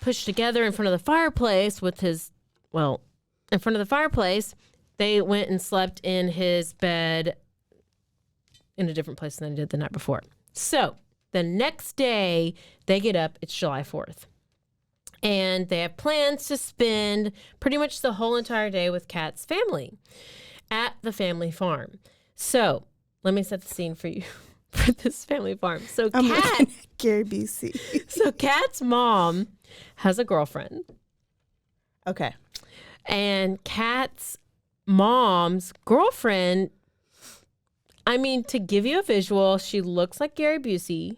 pushed together in front of the fireplace in front of the fireplace, they went and slept in his bed in a different place than they did the night before. So the next day, they get up. It's July 4th. And they have plans to spend pretty much the whole entire day with Kat's family at the family farm. So let me set the scene for you for this family farm. So Kat, Gary Busey. So Kat's mom has a girlfriend. Okay. And Kat's mom's girlfriend, to give you a visual, she looks like Gary Busey.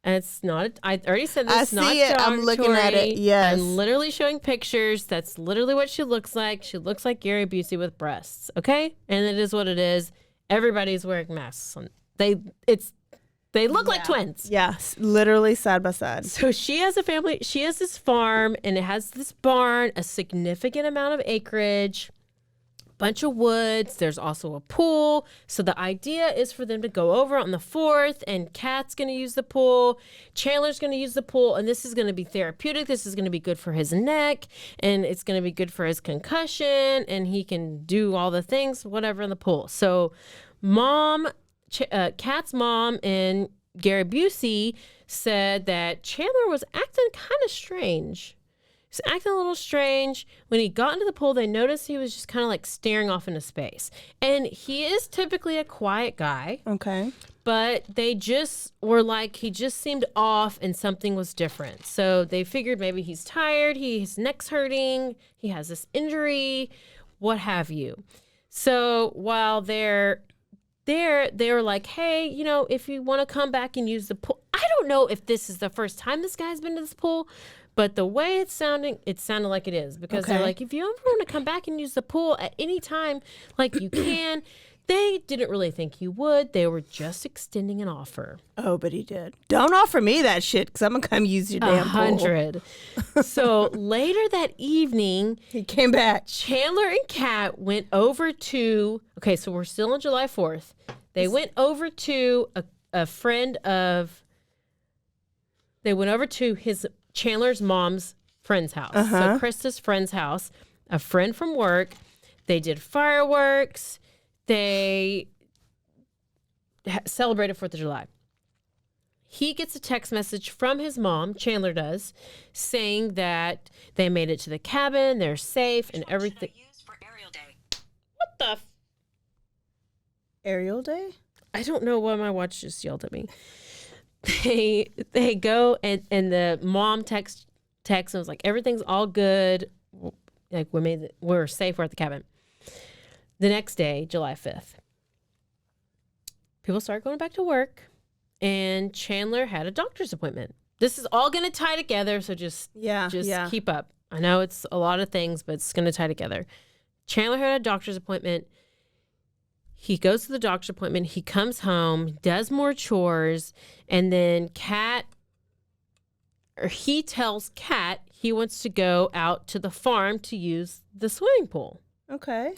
And it's not, I already said this, I see it. I'm looking at it. Yes. I'm literally showing pictures. That's literally what she looks like. She looks like Gary Busey with breasts. Okay? And it is what it is. Everybody's wearing masks. They look like twins. Yeah. Literally side by side. So she has a family. She has this farm, and it has this barn, a significant amount of acreage, bunch of woods. There's also a pool. So the idea is for them to go over on the 4th, and Kat's going to use the pool. Chandler's going to use the pool, and this is going to be therapeutic. This is going to be good for his neck, and it's going to be good for his concussion, and he can do all the things, whatever, in the pool. So Kat's mom and Gary Busey said that Chandler was acting kind of strange. He's acting a little strange. When he got into the pool, they noticed he was just kind of like staring off into space. And he is typically a quiet guy. Okay. But they just were like, he just seemed off and something was different. So they figured maybe he's tired, his neck's hurting, he has this injury, what have you. So while they're there, they were like, hey, if you want to come back and use the pool. I don't know if this is the first time this guy's been to this pool, but the way it sounded like it is, because they're like, if you ever want to come back and use the pool at any time, like you can. They didn't really think he would. They were just extending an offer. Oh, but he did. Don't offer me that shit, because I'm going to come use your damn 100. So later that evening, he came back. Chandler and Kat went over to, okay, so we're still on July 4th. They went over to Chandler's mom's friend's house. So Krista's friend's house, a friend from work. They did fireworks. They celebrated 4th of July. He gets a text message from his mom, Chandler does, saying that they made it to the cabin, they're safe, and everything. What the? Ariel Day? I don't know why my watch just yelled at me. They go and the mom texts and was like, everything's all good. Like we're safe. We're at the cabin. The next day, July 5th, people started going back to work, and Chandler had a doctor's appointment. This is all going to tie together, so just keep up. I know it's a lot of things, but it's going to tie together. Chandler had a doctor's appointment. He goes to the doctor's appointment. He comes home, does more chores, and then he tells Kat he wants to go out to the farm to use the swimming pool. Okay.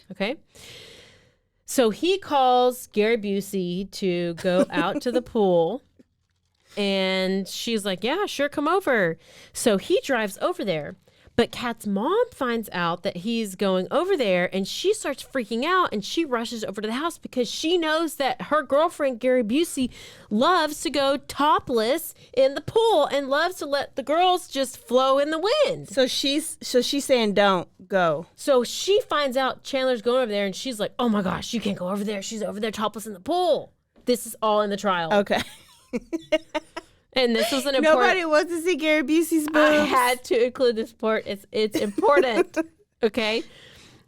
So he calls Gary Busey to go out to the pool, and she's like, yeah, sure, come over. So he drives over there. But Kat's mom finds out that he's going over there, and she starts freaking out, and she rushes over to the house because she knows that her girlfriend, Gary Busey, loves to go topless in the pool and loves to let the girls just flow in the wind. So she's saying don't go. So she finds out Chandler's going over there, and she's like, oh my gosh, you can't go over there. She's over there topless in the pool. This is all in the trial. Okay. And this was an important... Nobody wants to see Gary Busey's boobs. I had to include this part. It's important. Okay?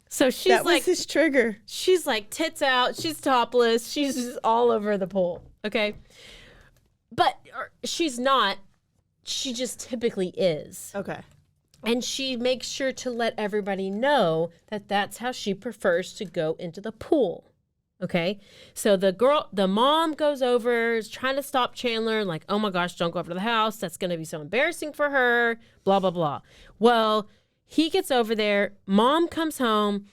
So she's that was like... his trigger. She's like tits out. She's topless. She's just all over the pool. Okay? But she's not. She just typically is. Okay. And she makes sure to let everybody know that that's how she prefers to go into the pool. Okay, so the mom goes over, is trying to stop Chandler, like, oh my gosh, don't go over to the house. That's going to be so embarrassing for her, blah, blah, blah. Well, he gets over there. Mom comes home.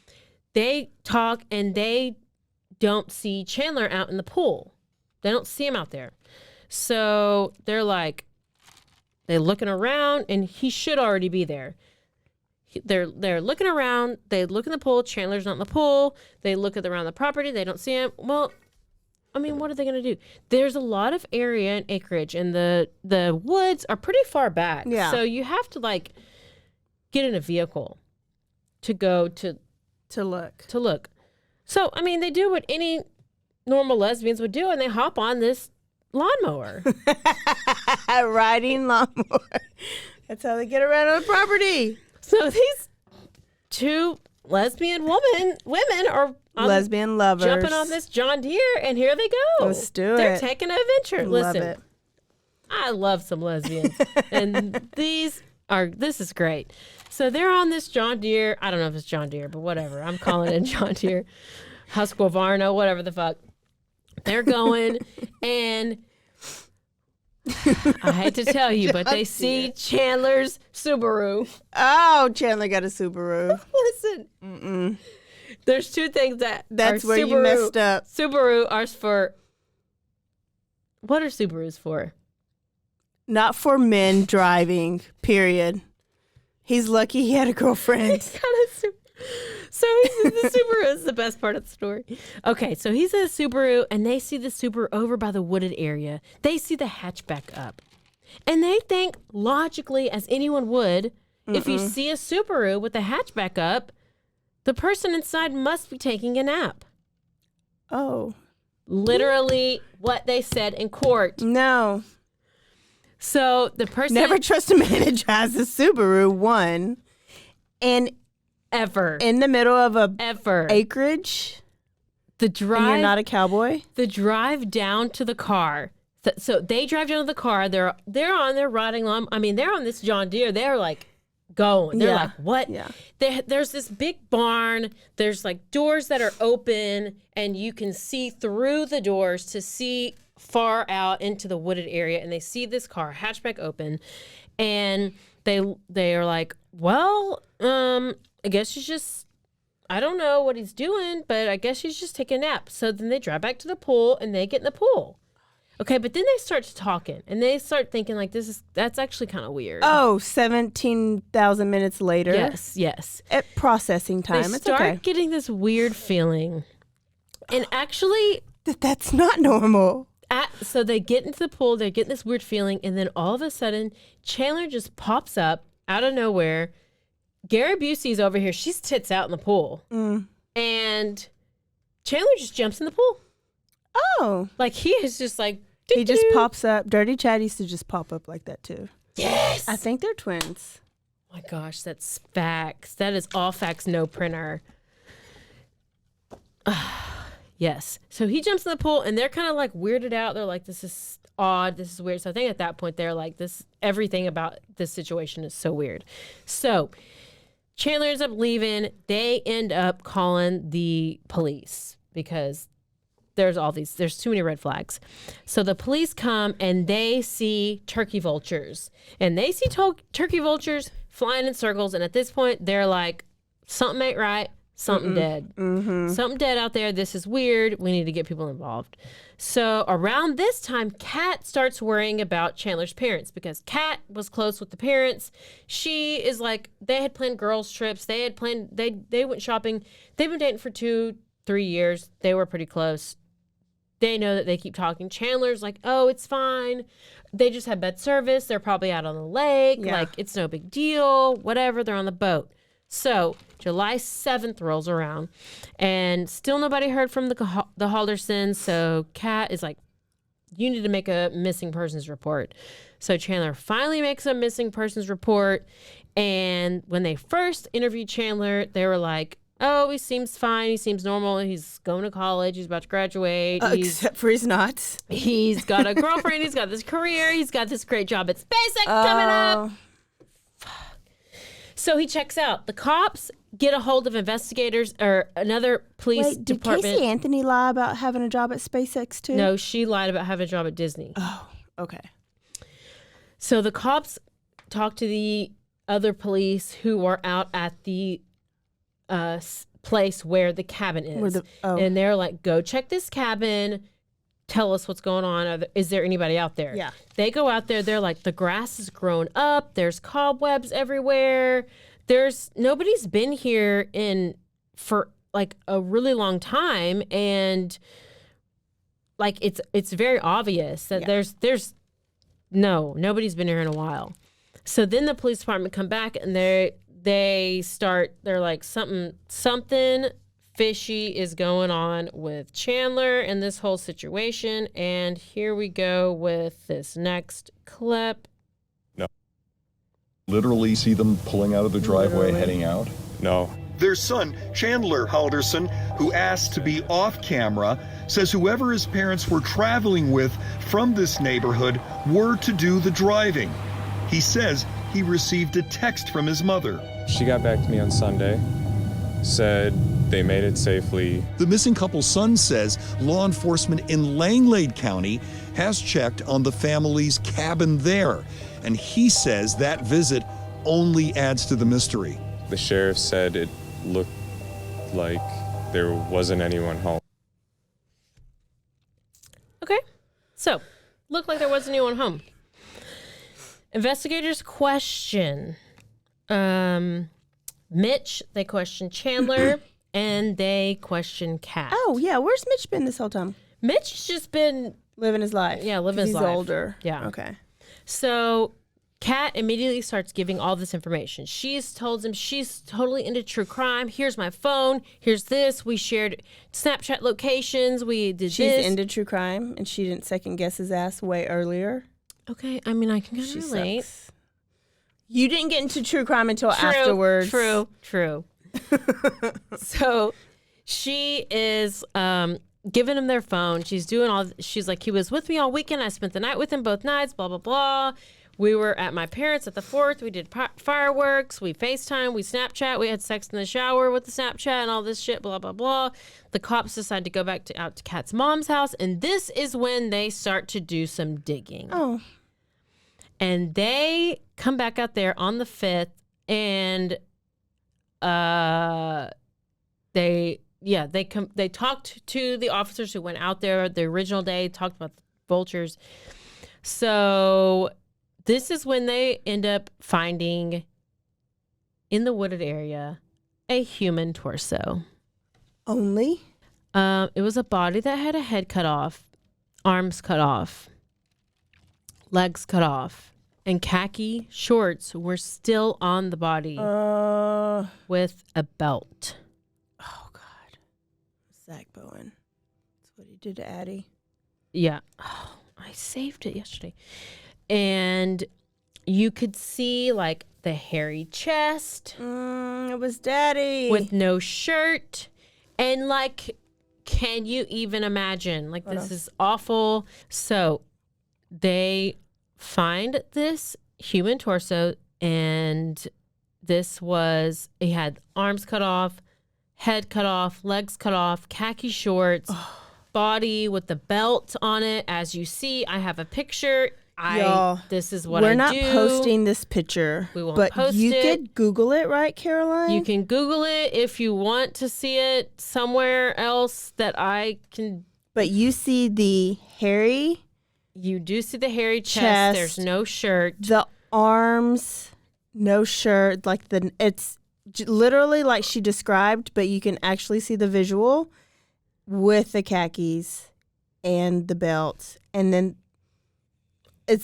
They talk, and they don't see Chandler out in the pool. They don't see him out there. So they're looking around, and he should already be there. They're looking around. They look in the pool. Chandler's not in the pool. They look around the property. They don't see him. Well, I mean, what are they going to do? There's a lot of area and acreage, and the woods are pretty far back. Yeah. So you have to get in a vehicle to go to look. So I mean, they do what any normal lesbians would do, and they hop on this lawnmower. Riding lawnmower. That's how they get around on the property. So these two lesbian women are lesbian lovers jumping on this John Deere, and here they go. Let's do it. They're taking an adventure. Love Listen, it. I love some lesbians, and this is great. So they're on this John Deere. I don't know if it's John Deere, but whatever. I'm calling it John Deere, Husqvarna, whatever the fuck. They're going, and I hate to tell you, but they see Chandler's Subaru. Oh, Chandler got a Subaru. Listen, there's two things that's where Subaru, you messed up. Subaru are for. What are Subarus for? Not for men driving. Period. He's lucky he had a girlfriend. He's got a Subaru. So the Subaru is the best part of the story. Okay, so he's in a Subaru, and they see the Subaru over by the wooded area. They see the hatchback up. And they think, logically, as anyone would, if you see a Subaru with the hatchback up, the person inside must be taking a nap. Oh. Literally what they said in court. No. So the person... Never trust a man who drives a Subaru, one. And... Ever. In the middle of acreage. The drive. And you're not a cowboy. The drive down to the car. So they drive down to the car. They're on their riding lawn. I mean, they're on this John Deere. They're going. They're like, what? Yeah. There's this big barn. There's doors that are open, and you can see through the doors to see far out into the wooded area. And they see this car, hatchback open, and they are like, well, I guess she's just, I don't know what he's doing, but I guess she's just taking a nap. So then they drive back to the pool, and they get in the pool. Okay, but then they start talking, and they start thinking that's actually kind of weird. Oh, 17,000 minutes later. Yes. At processing time. They It's start okay. getting this weird feeling. And actually... That's not normal. So they get into the pool, they're getting this weird feeling, and then all of a sudden, Chandler just pops up out of nowhere. Gary Busey's over here. She's tits out in the pool. And Chandler just jumps in the pool. Oh. He is just he just pops up. Dirty Chad used to just pop up like that too. Yes. I think they're twins. Oh my gosh, that's facts. That is all facts, no printer. Yes. So he jumps in the pool, and they're kind of weirded out. They're like, this is odd. This is weird. So I think at that point, they're like, everything about this situation is so weird. So Chandler ends up leaving. They end up calling the police because there's too many red flags. So the police come and they see turkey vultures. And they see turkey vultures flying in circles. And at this point, they're like, something ain't right. Something dead. Mm-hmm. Something dead out there. This is weird. We need to get people involved. So around this time, Kat starts worrying about Chandler's parents because Kat was close with the parents. She is like, they had planned girls' trips. They went shopping. They've been dating for 2-3 years. They were pretty close. They know that they keep talking. Chandler's like, oh, it's fine. They just had bed service. They're probably out on the lake. Yeah. Like, it's no big deal. Whatever. They're on the boat. So July 7th rolls around, and still nobody heard from the Haldersons. So Kat is like, you need to make a missing persons report. So Chandler finally makes a missing persons report. And when they first interviewed Chandler, they were like, oh, he seems fine. He seems normal. He's going to college. He's about to graduate. Except for he's not. He's got a girlfriend. He's got this career. He's got this great job at SpaceX coming up. So he checks out. The cops get a hold of investigators or another police department. Did Casey Anthony lie about having a job at SpaceX too? No, she lied about having a job at Disney. Oh, okay. So the cops talk to the other police who are out at the place where the cabin is. And they're like, go check this cabin. Tell us what's going on. Is there anybody out there? Yeah. They go out there. They're like, the grass is grown up. There's cobwebs everywhere. Nobody's been here for like a really long time. And like, it's very obvious that nobody's been here in a while. So then the police department come back and they're like, something fishy is going on with Chandler and this whole situation. And here we go with this next clip. No. Literally see them pulling out of the driveway, heading out? No. Their son, Chandler Halderson, who asked to be off camera, says whoever his parents were traveling with from this neighborhood were to do the driving. He says he received a text from his mother. She got back to me on Sunday, said they made it safely. The missing couple's son says law enforcement in Langlade County has checked on the family's cabin there, and he says that visit only adds to the mystery. The sheriff said it looked like there wasn't anyone home. Okay, so looked like there wasn't anyone home. Investigators question Mitch, they question Chandler, and they question Kat. Oh, yeah. Where's Mitch been this whole time? Mitch has just been living his life. Yeah, living his life. He's older. Yeah. Okay. So Kat immediately starts giving all this information. She's told him she's totally into true crime. Here's my phone. Here's this. We shared Snapchat locations. We did She's this. into true crime, and she didn't second guess his ass way earlier. Okay. I mean, I can kind of relate. Sucks. You didn't get into true crime until afterwards. True. So she is giving him their phone. She's like, he was with me all weekend. I spent the night with him both nights, blah, blah, blah. We were at my parents' at the 4th. We did fireworks. We FaceTime. We Snapchat. We had sex in the shower with the Snapchat and all this shit, blah, blah, blah. The cops decide to go back out to Kat's mom's house. And this is when they start to do some digging. Oh. And they come back out there on the 5th, and they talked to the officers who went out there the original day, talked about the vultures. So this is when they end up finding in the wooded area a human torso. Only? It was a body that had a head cut off, arms cut off, legs cut off, and khaki shorts were still on the body with a belt. Oh, God. Zach Bowen. That's what he did to Addie. Yeah. Oh, I saved it yesterday. And you could see, like, the hairy chest. It was Daddy. With no shirt. And, like, can you even imagine? Like, this is awful. So they find this human torso, and he had arms cut off, head cut off, legs cut off, khaki shorts, body with the belt on it. As you see, I have a picture. Y'all, this is what I do. We're not posting this picture. We won't but post you it. could Google it, right, Caroline? You can Google it if you want to see it somewhere else that I can. But you see the hairy. You do see the hairy chest. There's no shirt. The arms, no shirt. It's literally like she described, but you can actually see the visual with the khakis and the belt, and then.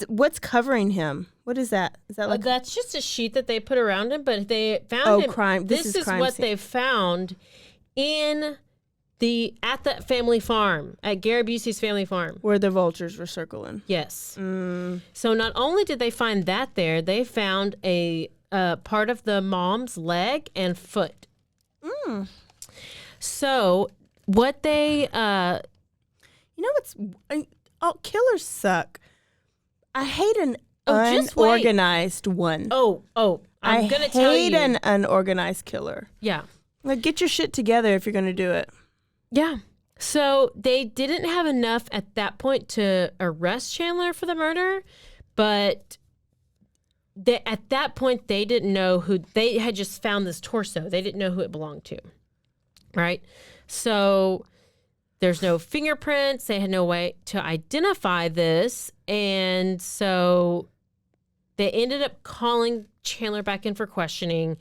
What's covering him? What is that? Is that like that's just a sheet that they put around him? But they found him. Crime. This is crime what scene. they found at the family farm, at Gary Busey's family farm, where the vultures were circling. Yes. So not only did they find that there, they found a part of the mom's leg and foot. So what they, killers suck. I hate an just wait. unorganized one. I'm going to tell you. I hate an unorganized killer. Yeah. Like, get your shit together if you're going to do it. Yeah. So they didn't have enough at that point to arrest Chandler for the murder, but at that point they didn't know who. They had just found this torso. They didn't know who it belonged to. Right? So there's no fingerprints. They had no way to identify this. And so they ended up calling Chandler back in for questioning.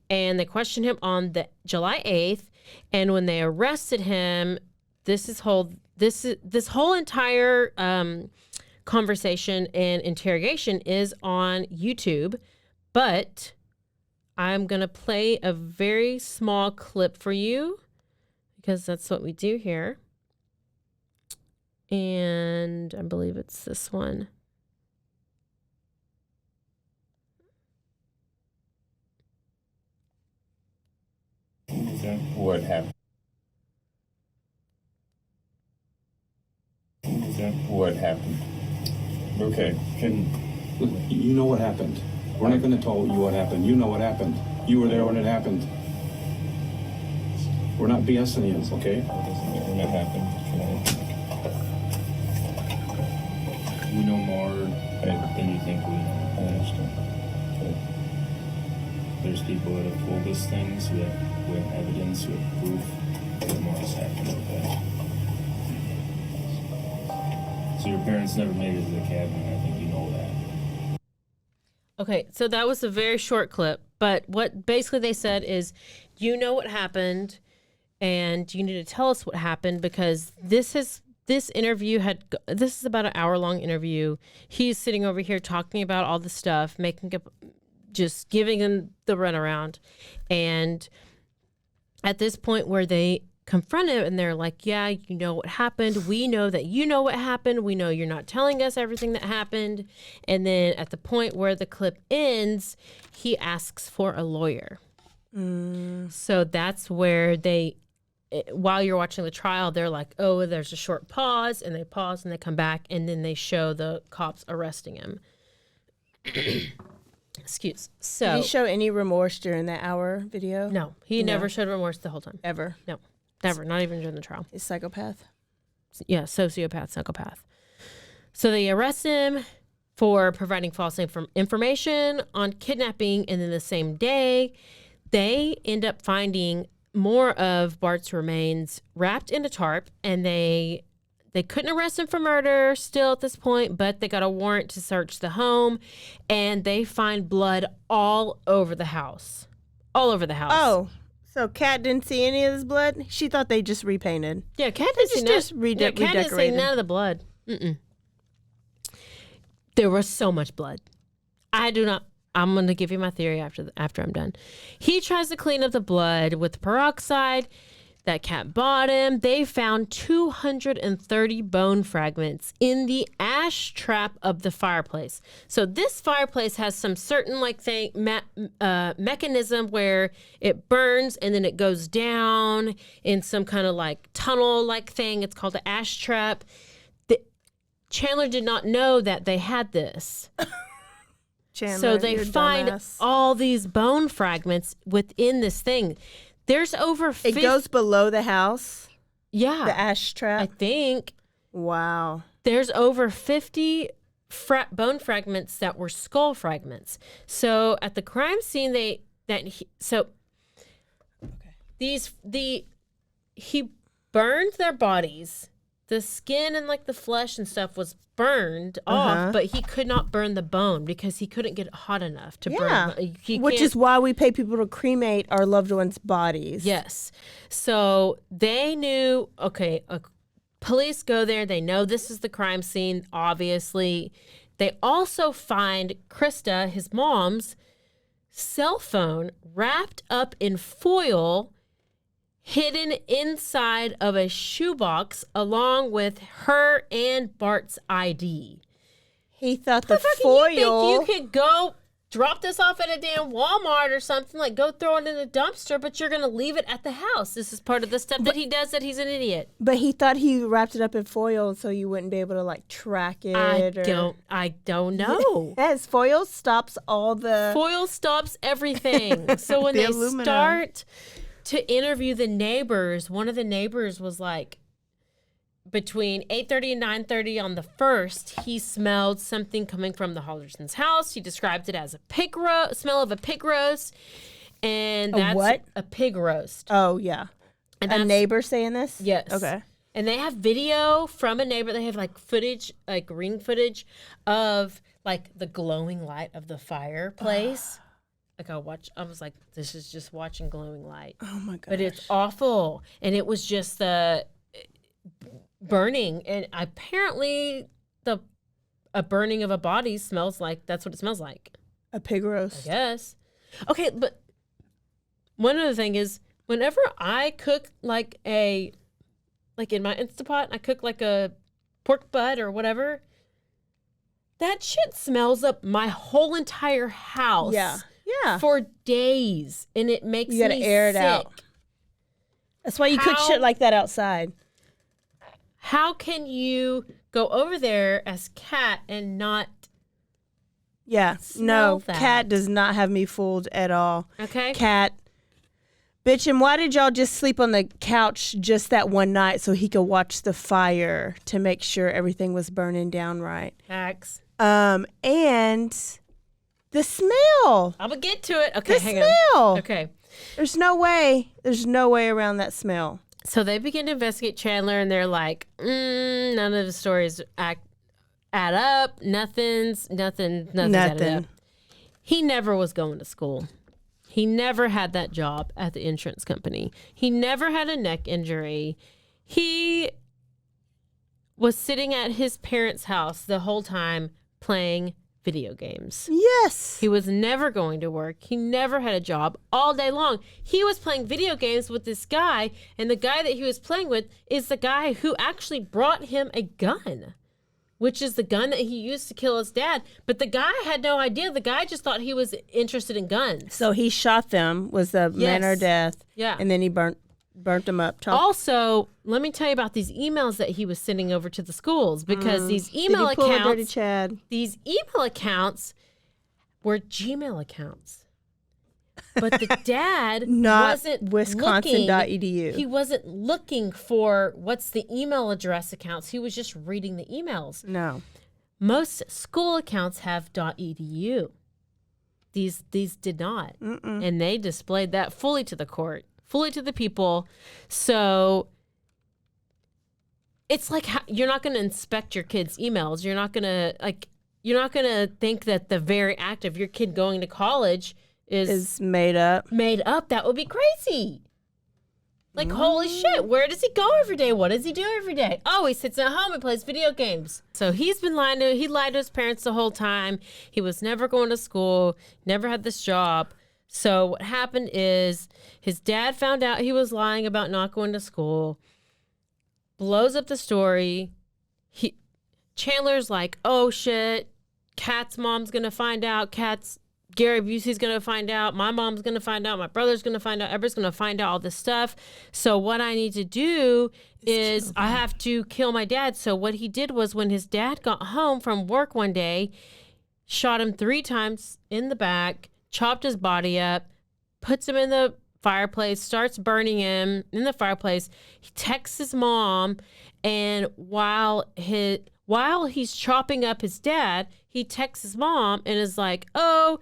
And they questioned him on the July 8th. And when they arrested him, this whole entire conversation and interrogation is on YouTube. But I'm going to play a very small clip for you because that's what we do here. And I believe it's this one. What happened? What happened? Okay, you know what happened. We're not going to tell you what happened. You know what happened. You were there when it happened. We're not BSing you, okay? When it happened. We know more than you think we know. I understand. Okay. There's people that have told us things. We have evidence, we have proof that more has happened with that. So your parents never made it to the cabin, and I think you know that. Okay, so that was a very short clip, but what basically they said is, you know what happened, and you need to tell us what happened because this is about an hour-long interview. He's sitting over here talking about all the stuff, just giving him the runaround, and at this point where they confront him and they're like, yeah, you know what happened. We know that you know what happened. We know you're not telling us everything that happened. And then at the point where the clip ends, he asks for a lawyer. So that's where while you're watching the trial, they're like, oh, there's a short pause, and they pause and they come back, and then they show the cops arresting him. Excuse. So did he show any remorse during that hour video? No, he never showed remorse the whole time. Ever? No, never. Not even during the trial. He's psychopath. Yeah, sociopath, psychopath. So they arrest him for providing false information on kidnapping, and then the same day, they end up finding more of Bart's remains wrapped in a tarp, and they couldn't arrest him for murder still at this point, but they got a warrant to search the home, and they find blood all over the house. All over the house. Oh, so Kat didn't see any of this blood? She thought they just repainted. Yeah, Kat didn't see just Kat didn't see none of the blood. There was so much blood. I'm going to give you my theory after I'm done. He tries to clean up the blood with peroxide that Kat bought him. They found 230 bone fragments in the ash trap of the fireplace. So this fireplace has some certain mechanism where it burns and then it goes down in some kind of like tunnel like thing. It's called the ash trap. Chandler did not know that they had this. Chandler, so they you're a find dumbass. all these bone fragments within this thing. There's over 50. It goes below the house? Yeah. The ash trap? I think. Wow. There's over 50 bone fragments that were skull fragments. So at the crime scene, he burned their bodies. The skin and like the flesh and stuff was burned off, but he could not burn the bone because he couldn't get it hot enough to burn. Which is why we pay people to cremate our loved ones' bodies. Yes. So they knew, okay, police go there. They know this is the crime scene, obviously. They also find Krista, his mom's, cell phone wrapped up in foil, hidden inside of a shoebox, along with her and Bart's ID. He thought the foil... You think you could go drop this off at a damn Walmart or something, like go throw it in a dumpster, but you're going to leave it at the house. This is part of the stuff that he does, that he's an idiot. But he thought he wrapped it up in foil so you wouldn't be able to like track it. I don't know. Yes, foil stops all the... Foil stops everything. So when they start to interview the neighbors, one of the neighbors was like, between 8:30 and 9:30 on the 1st, he smelled something coming from the Halderson's house. He described it as smell of a pig roast. And that's what? A pig roast. Oh, yeah. And a neighbor saying this? Yes. Okay. And they have video from a neighbor. They have like footage, like ring footage of like the glowing light of the fireplace. Like I was like, this is just watching glowing light. Oh my gosh. But it's awful. And it was just the burning. And apparently a burning of a body smells like, that's what it smells like. A pig roast. I guess. Okay, but one other thing is, whenever I cook like in my Instapot, I cook like a pork butt or whatever, that shit smells up my whole entire house. Yeah. For days, and it makes me sick. You gotta air it out. That's why you cook shit like that outside. How can you go over there as Kat and not smell that? Kat does not have me fooled at all. Okay. Kat, bitch, and why did y'all just sleep on the couch just that one night so he could watch the fire to make sure everything was burning down right? Facts. And the smell. I'm gonna get to it. Okay, hang smell. on. Okay. There's no way around that smell. So they begin to investigate Chandler, and they're like, none of the stories add up. Nothing's added up. He never was going to school. He never had that job at the insurance company. He never had a neck injury. He was sitting at his parents' house the whole time playing video games. Yes. He was never going to work. He never had a job all day long. He was playing video games with this guy, and the guy that he was playing with is the guy who actually brought him a gun, which is the gun that he used to kill his dad. But the guy had no idea. The guy just thought he was interested in guns. So he shot them, was the manner of death. Yeah. And then he burnt them up. Also, let me tell you about these emails that he was sending over to the schools, because these email Did he pull a accounts, dirty Chad? These email accounts were Gmail accounts. But the dad wasn't Wisconsin.edu. He wasn't looking for what's the email address accounts. He was just reading the emails. No. Most school accounts have .edu. These did not. And they displayed that fully to the court. Fully to the people. So it's like you're not going to inspect your kids' emails. You're not going to think that the very act of your kid going to college is made up. That would be crazy. Like, holy shit, where does he go every day? What does he do every day? Oh, he sits at home and plays video games. So he lied to his parents the whole time. He was never going to school, never had this job. So what happened is his dad found out he was lying about not going to school, blows up the story. Chandler's like, oh shit, Kat's mom's going to find out. Gary Busey's going to find out. My mom's going to find out. My brother's going to find out. Everybody's going to find out all this stuff. So what I need to do is I have to kill my dad. So what he did was, when his dad got home from work one day, shot him 3 times in the back, chopped his body up, puts him in the fireplace, starts burning him in the fireplace. He texts his mom, and while he's chopping up his dad, he texts his mom and is like, "Oh,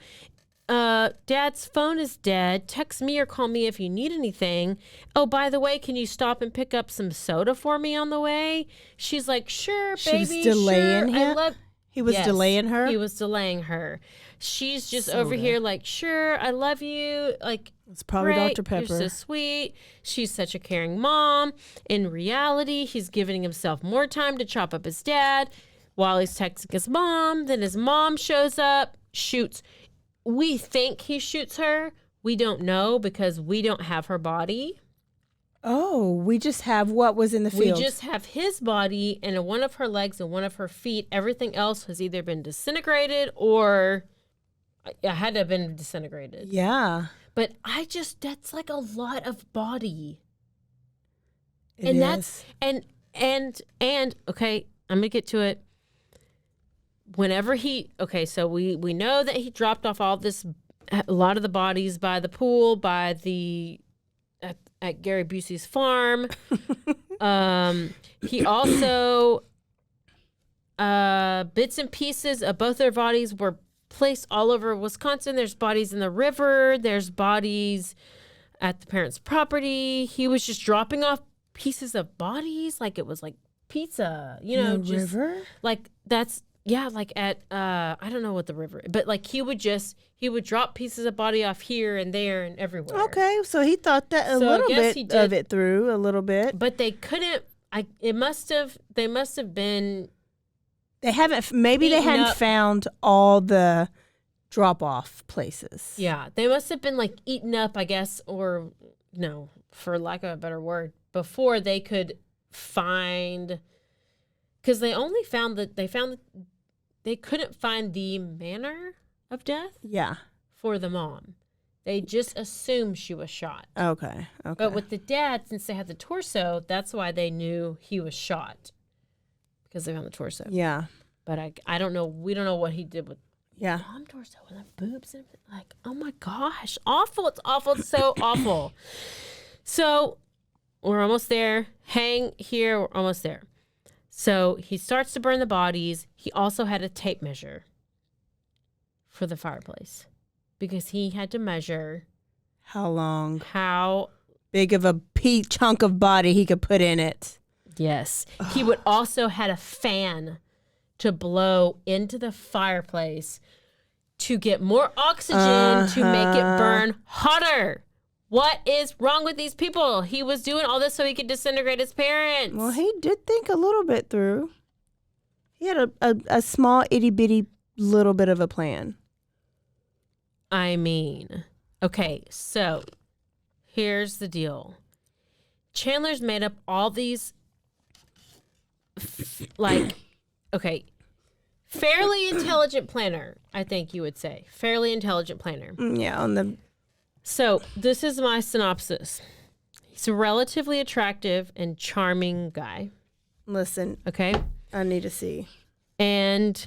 Dad's phone is dead. Text me or call me if you need anything. Oh, by the way, can you stop and pick up some soda for me on the way?" She's like, "Sure, baby." She was delaying him? He was Yes, delaying her? He was delaying her. She's just over here like, "Sure, I love you." Like, it's probably great, Dr. Pepper. You're so sweet. She's such a caring mom. In reality, he's giving himself more time to chop up his dad while he's texting his mom. Then his mom shows up, shoots. We think he shoots her. We don't know because we don't have her body. Oh, we just have what was in the field. We just have his body and one of her legs and one of her feet. Everything else has either been disintegrated or it had to have been disintegrated. Yeah. But that's like a lot of body. It is. And okay, I'm going to get to it. Whenever so we know that he dropped off a lot of the bodies by the pool, at Gary Busey's farm. He also, bits and pieces of both their bodies were placed all over Wisconsin. There's bodies in the river. There's bodies at the parents' property. He was just dropping off pieces of bodies like it was like pizza, the river? Like that's, yeah, like at, I don't know what the river, but like he would drop pieces of body off here and there and everywhere. Okay, so he thought that a little bit of it through, a little bit. But they couldn't, they must have been. They hadn't found all the drop-off places. Yeah, they must have been like eaten up, I guess, or no, for lack of a better word, before they could find, because they only found that they couldn't find the manner of death. Yeah. For the mom. They just assumed she was shot. Okay. But with the dad, since they had the torso, that's why they knew he was shot. Because they found the torso. Yeah. But I don't know. We don't know what he did with the mom torso and the boobs. And like, oh my gosh. Awful. It's awful. It's so awful. So we're almost there. Hang here. We're almost there. So he starts to burn the bodies. He also had a tape measure for the fireplace because he had to measure how big of a chunk of body he could put in it. Yes. He would also had a fan to blow into the fireplace to get more oxygen to make it burn hotter. What is wrong with these people? He was doing all this so he could disintegrate his parents. Well, he did think a little bit through. He had a small itty-bitty little bit of a plan. I mean, okay, so here's the deal. Chandler's made up all these, fairly intelligent planner, I think you would say. Fairly intelligent planner. Yeah, So this is my synopsis. He's a relatively attractive and charming guy. Listen. Okay. I need to see. And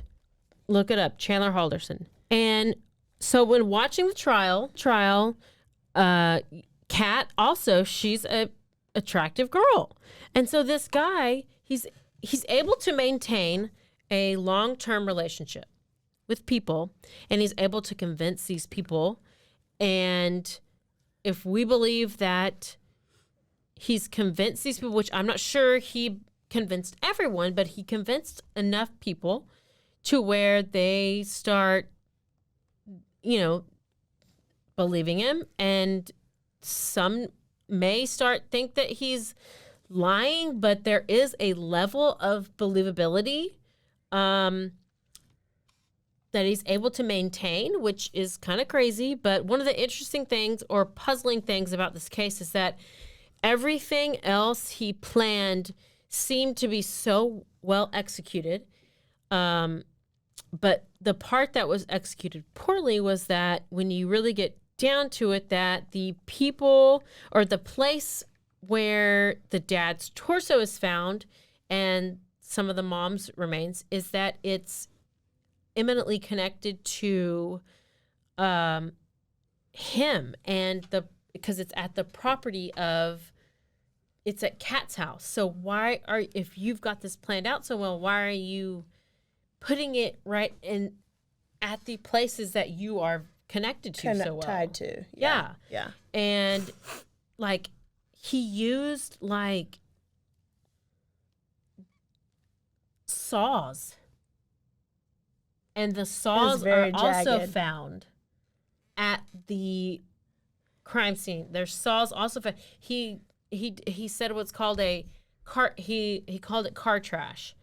look it up, Chandler Halderson. And so when watching the trial, Kat also, she's a attractive girl. And so this guy, he's able to maintain a long-term relationship with people, and he's able to convince these people. And if we believe that he's convinced these people, which I'm not sure he convinced everyone, but he convinced enough people to where they start, believing him. And some may think that he's lying, but there is a level of believability that he's able to maintain, which is kind of crazy. But one of the interesting things or puzzling things about this case is that everything else he planned seemed to be so well executed. But the part that was executed poorly was that when you really get down to it, that the people or the place where the dad's torso is found and some of the mom's remains is that it's eminently connected to him and because it's at the property of, it's at Kat's house. So if you've got this planned out so well, why are you putting it right in at the places that you are connected to so well? Tied to. Yeah. Yeah. And like he used like saws. And the saws are also found at the crime scene. There's saws also found. He said it was called a car. He called it car trash.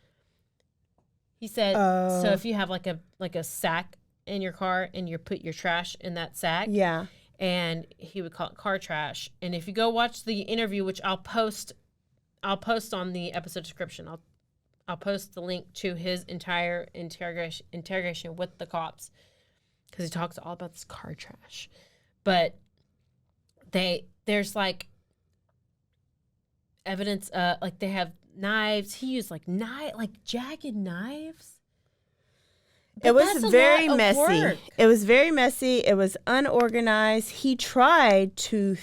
He said so if you have like a sack in your car and you put your trash in that sack. Yeah. And he would call it car trash. And if you go watch the interview, which I'll post on the episode description. I'll post the link to his entire interrogation with the cops because he talks all about this car trash. But there's like evidence, like they have knives. He used like jagged knives. It was very messy. It was very messy. It was unorganized. He tried to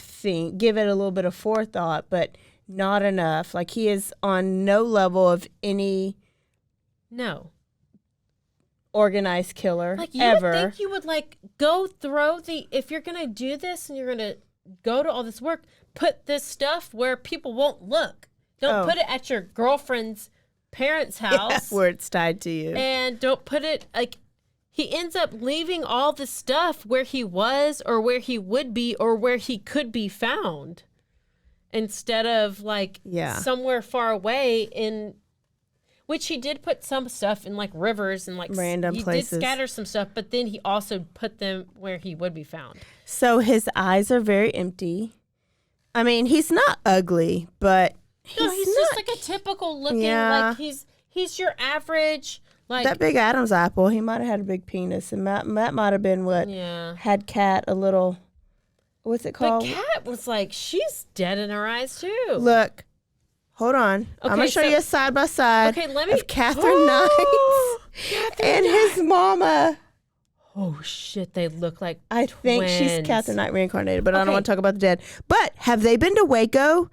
give it a little bit of forethought, but not enough. Like he is on no level of any organized killer like you ever. Would think you would like go throw if you're gonna do this and you're gonna go to all this work, put this stuff where people won't look. Don't put it at your girlfriend's parents' house where it's tied to you, and don't put it like. He ends up leaving all the stuff where he was or where he would be or where he could be found. Instead of like somewhere far away which he did put some stuff in like rivers and like random places. He did scatter some stuff, but then he also put them where he would be found. So his eyes are very empty. I mean, he's not ugly, but he's just like a typical looking, like he's your average, like that big Adam's apple. He might have had a big penis, and that might have been what had Kat a little. What's it called? But Kat was like, she's dead in her eyes too. Look, hold on. Okay, I'm gonna show you a side by side of Catherine Knight and his mama. Oh shit, they look like I think she's Catherine Knight reincarnated, but I don't want to talk about the dead. But have they been to Waco?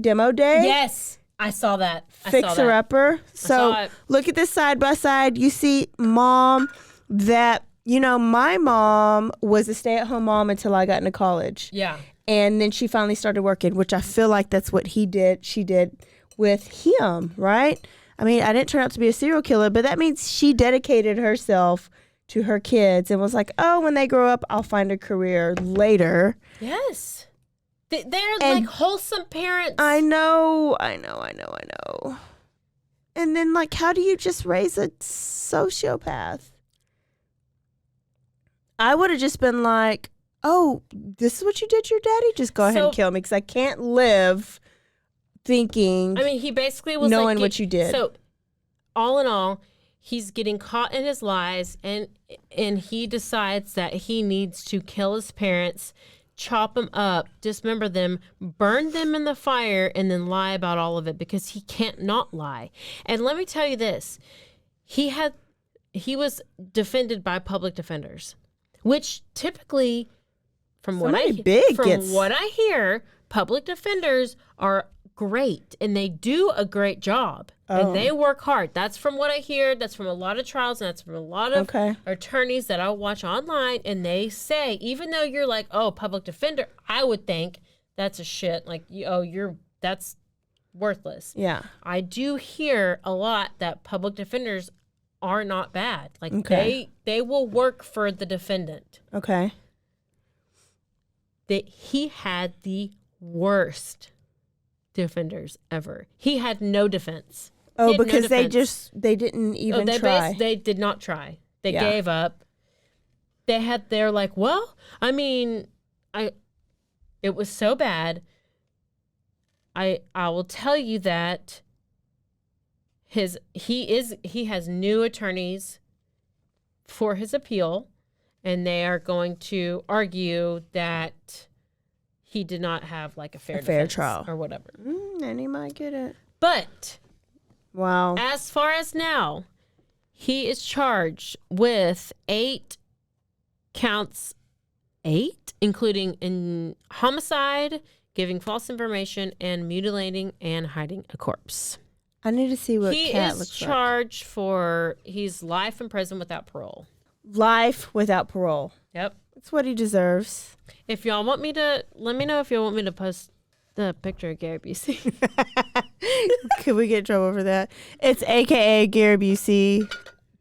#Demo Day. Yes, I saw that. Fixer upper. So look at this side by side. You see, mom that. You know, my mom was a stay-at-home mom until I got into college. Yeah. And then she finally started working, which I feel like that's what she did with him, right? I mean, I didn't turn out to be a serial killer, but that means she dedicated herself to her kids and was like, oh, when they grow up, I'll find a career later. Yes. They're like wholesome parents. I know. And then, like, how do you just raise a sociopath? I would have just been like, oh, this is what you did to your daddy? Just go ahead and kill me because I can't live thinking. I mean, he basically was knowing what you did. So, all in all, he's getting caught in his lies, and he decides that he needs to kill his parents, chop them up, dismember them, burn them in the fire, and then lie about all of it because he can't not lie. And let me tell you this. He was defended by public defenders. Which typically, from what I hear, public defenders are great and they do a great job and they work hard. That's from what I hear. That's from a lot of trials and that's from a lot of attorneys that I watch online, and they say, even though you're like, oh, public defender, I would think that's a shit. Like, that's worthless. Yeah. I do hear a lot that public defenders are not bad. Like they will work for the defendant. Okay. That he had the worst defenders ever. He had no defense. Oh, because they didn't even try. They did not try. They gave up. They're like, well, I mean, it was so bad. I will tell you that he has new attorneys for his appeal, and they are going to argue that he did not have like a fair trial or whatever. And he might get it. But wow, as far as now, He is charged with 8 counts, including in homicide, giving false information, and mutilating and hiding a corpse. I need to see what he Cat is looks charged for, he's life in prison without parole. Life without parole. Yep. That's what he deserves. If y'all want me to, let me know if y'all want me to post the picture of Gary Busey. Could we get in trouble for that? It's AKA Gary Busey.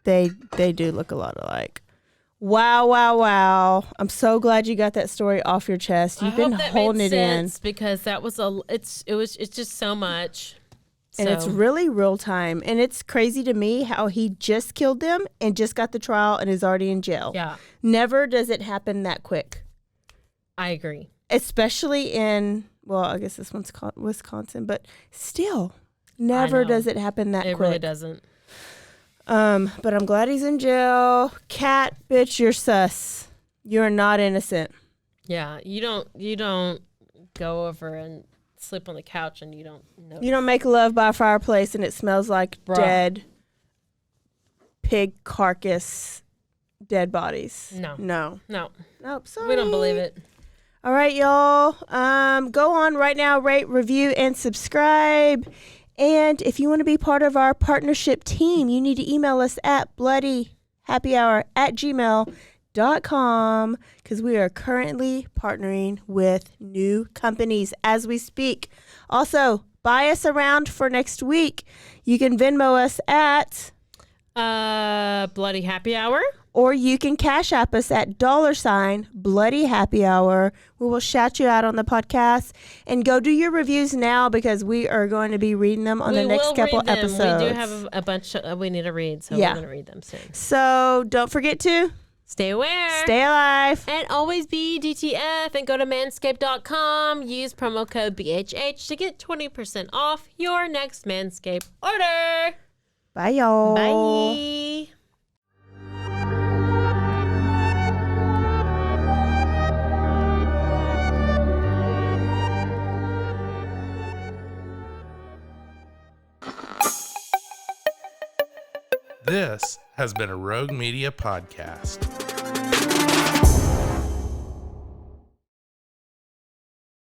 They do look a lot alike. Wow. I'm so glad you got that story off your chest. You've been holding it in. Because that was it's just so much. And it's really real time. And it's crazy to me how he just killed them and just got the trial and is already in jail. Yeah. Never does it happen that quick. I agree. Especially in, well, I guess this one's Wisconsin, but still, never does it happen that quick. It really doesn't. But I'm glad he's in jail. Cat, bitch, you're sus. You're not innocent. Yeah, you don't go over and sleep on the couch and you don't know. You don't make love by a fireplace and it smells like dead pig carcass, dead bodies. No. Nope, sorry. We don't believe it. All right, y'all. Go on right now, rate, review, and subscribe. And if you want to be part of our partnership team, you need to email us at bloodyhappyhour@gmail.com because we are currently partnering with new companies as we speak. Also, buy us around for next week. You can Venmo us at Bloody Happy Hour. Or you can Cash App us at $BloodyHappyHour. We will shout you out on the podcast. And go do your reviews now because we are going to be reading them on the next couple episodes. We do have a bunch we need to read, so we're going to read them soon. So don't forget to stay aware, stay alive, and always be DTF. And go to Manscaped.com. Use promo code BHH to get 20% off your next Manscaped order. Bye, y'all. Bye. This has been a Rogue Media podcast.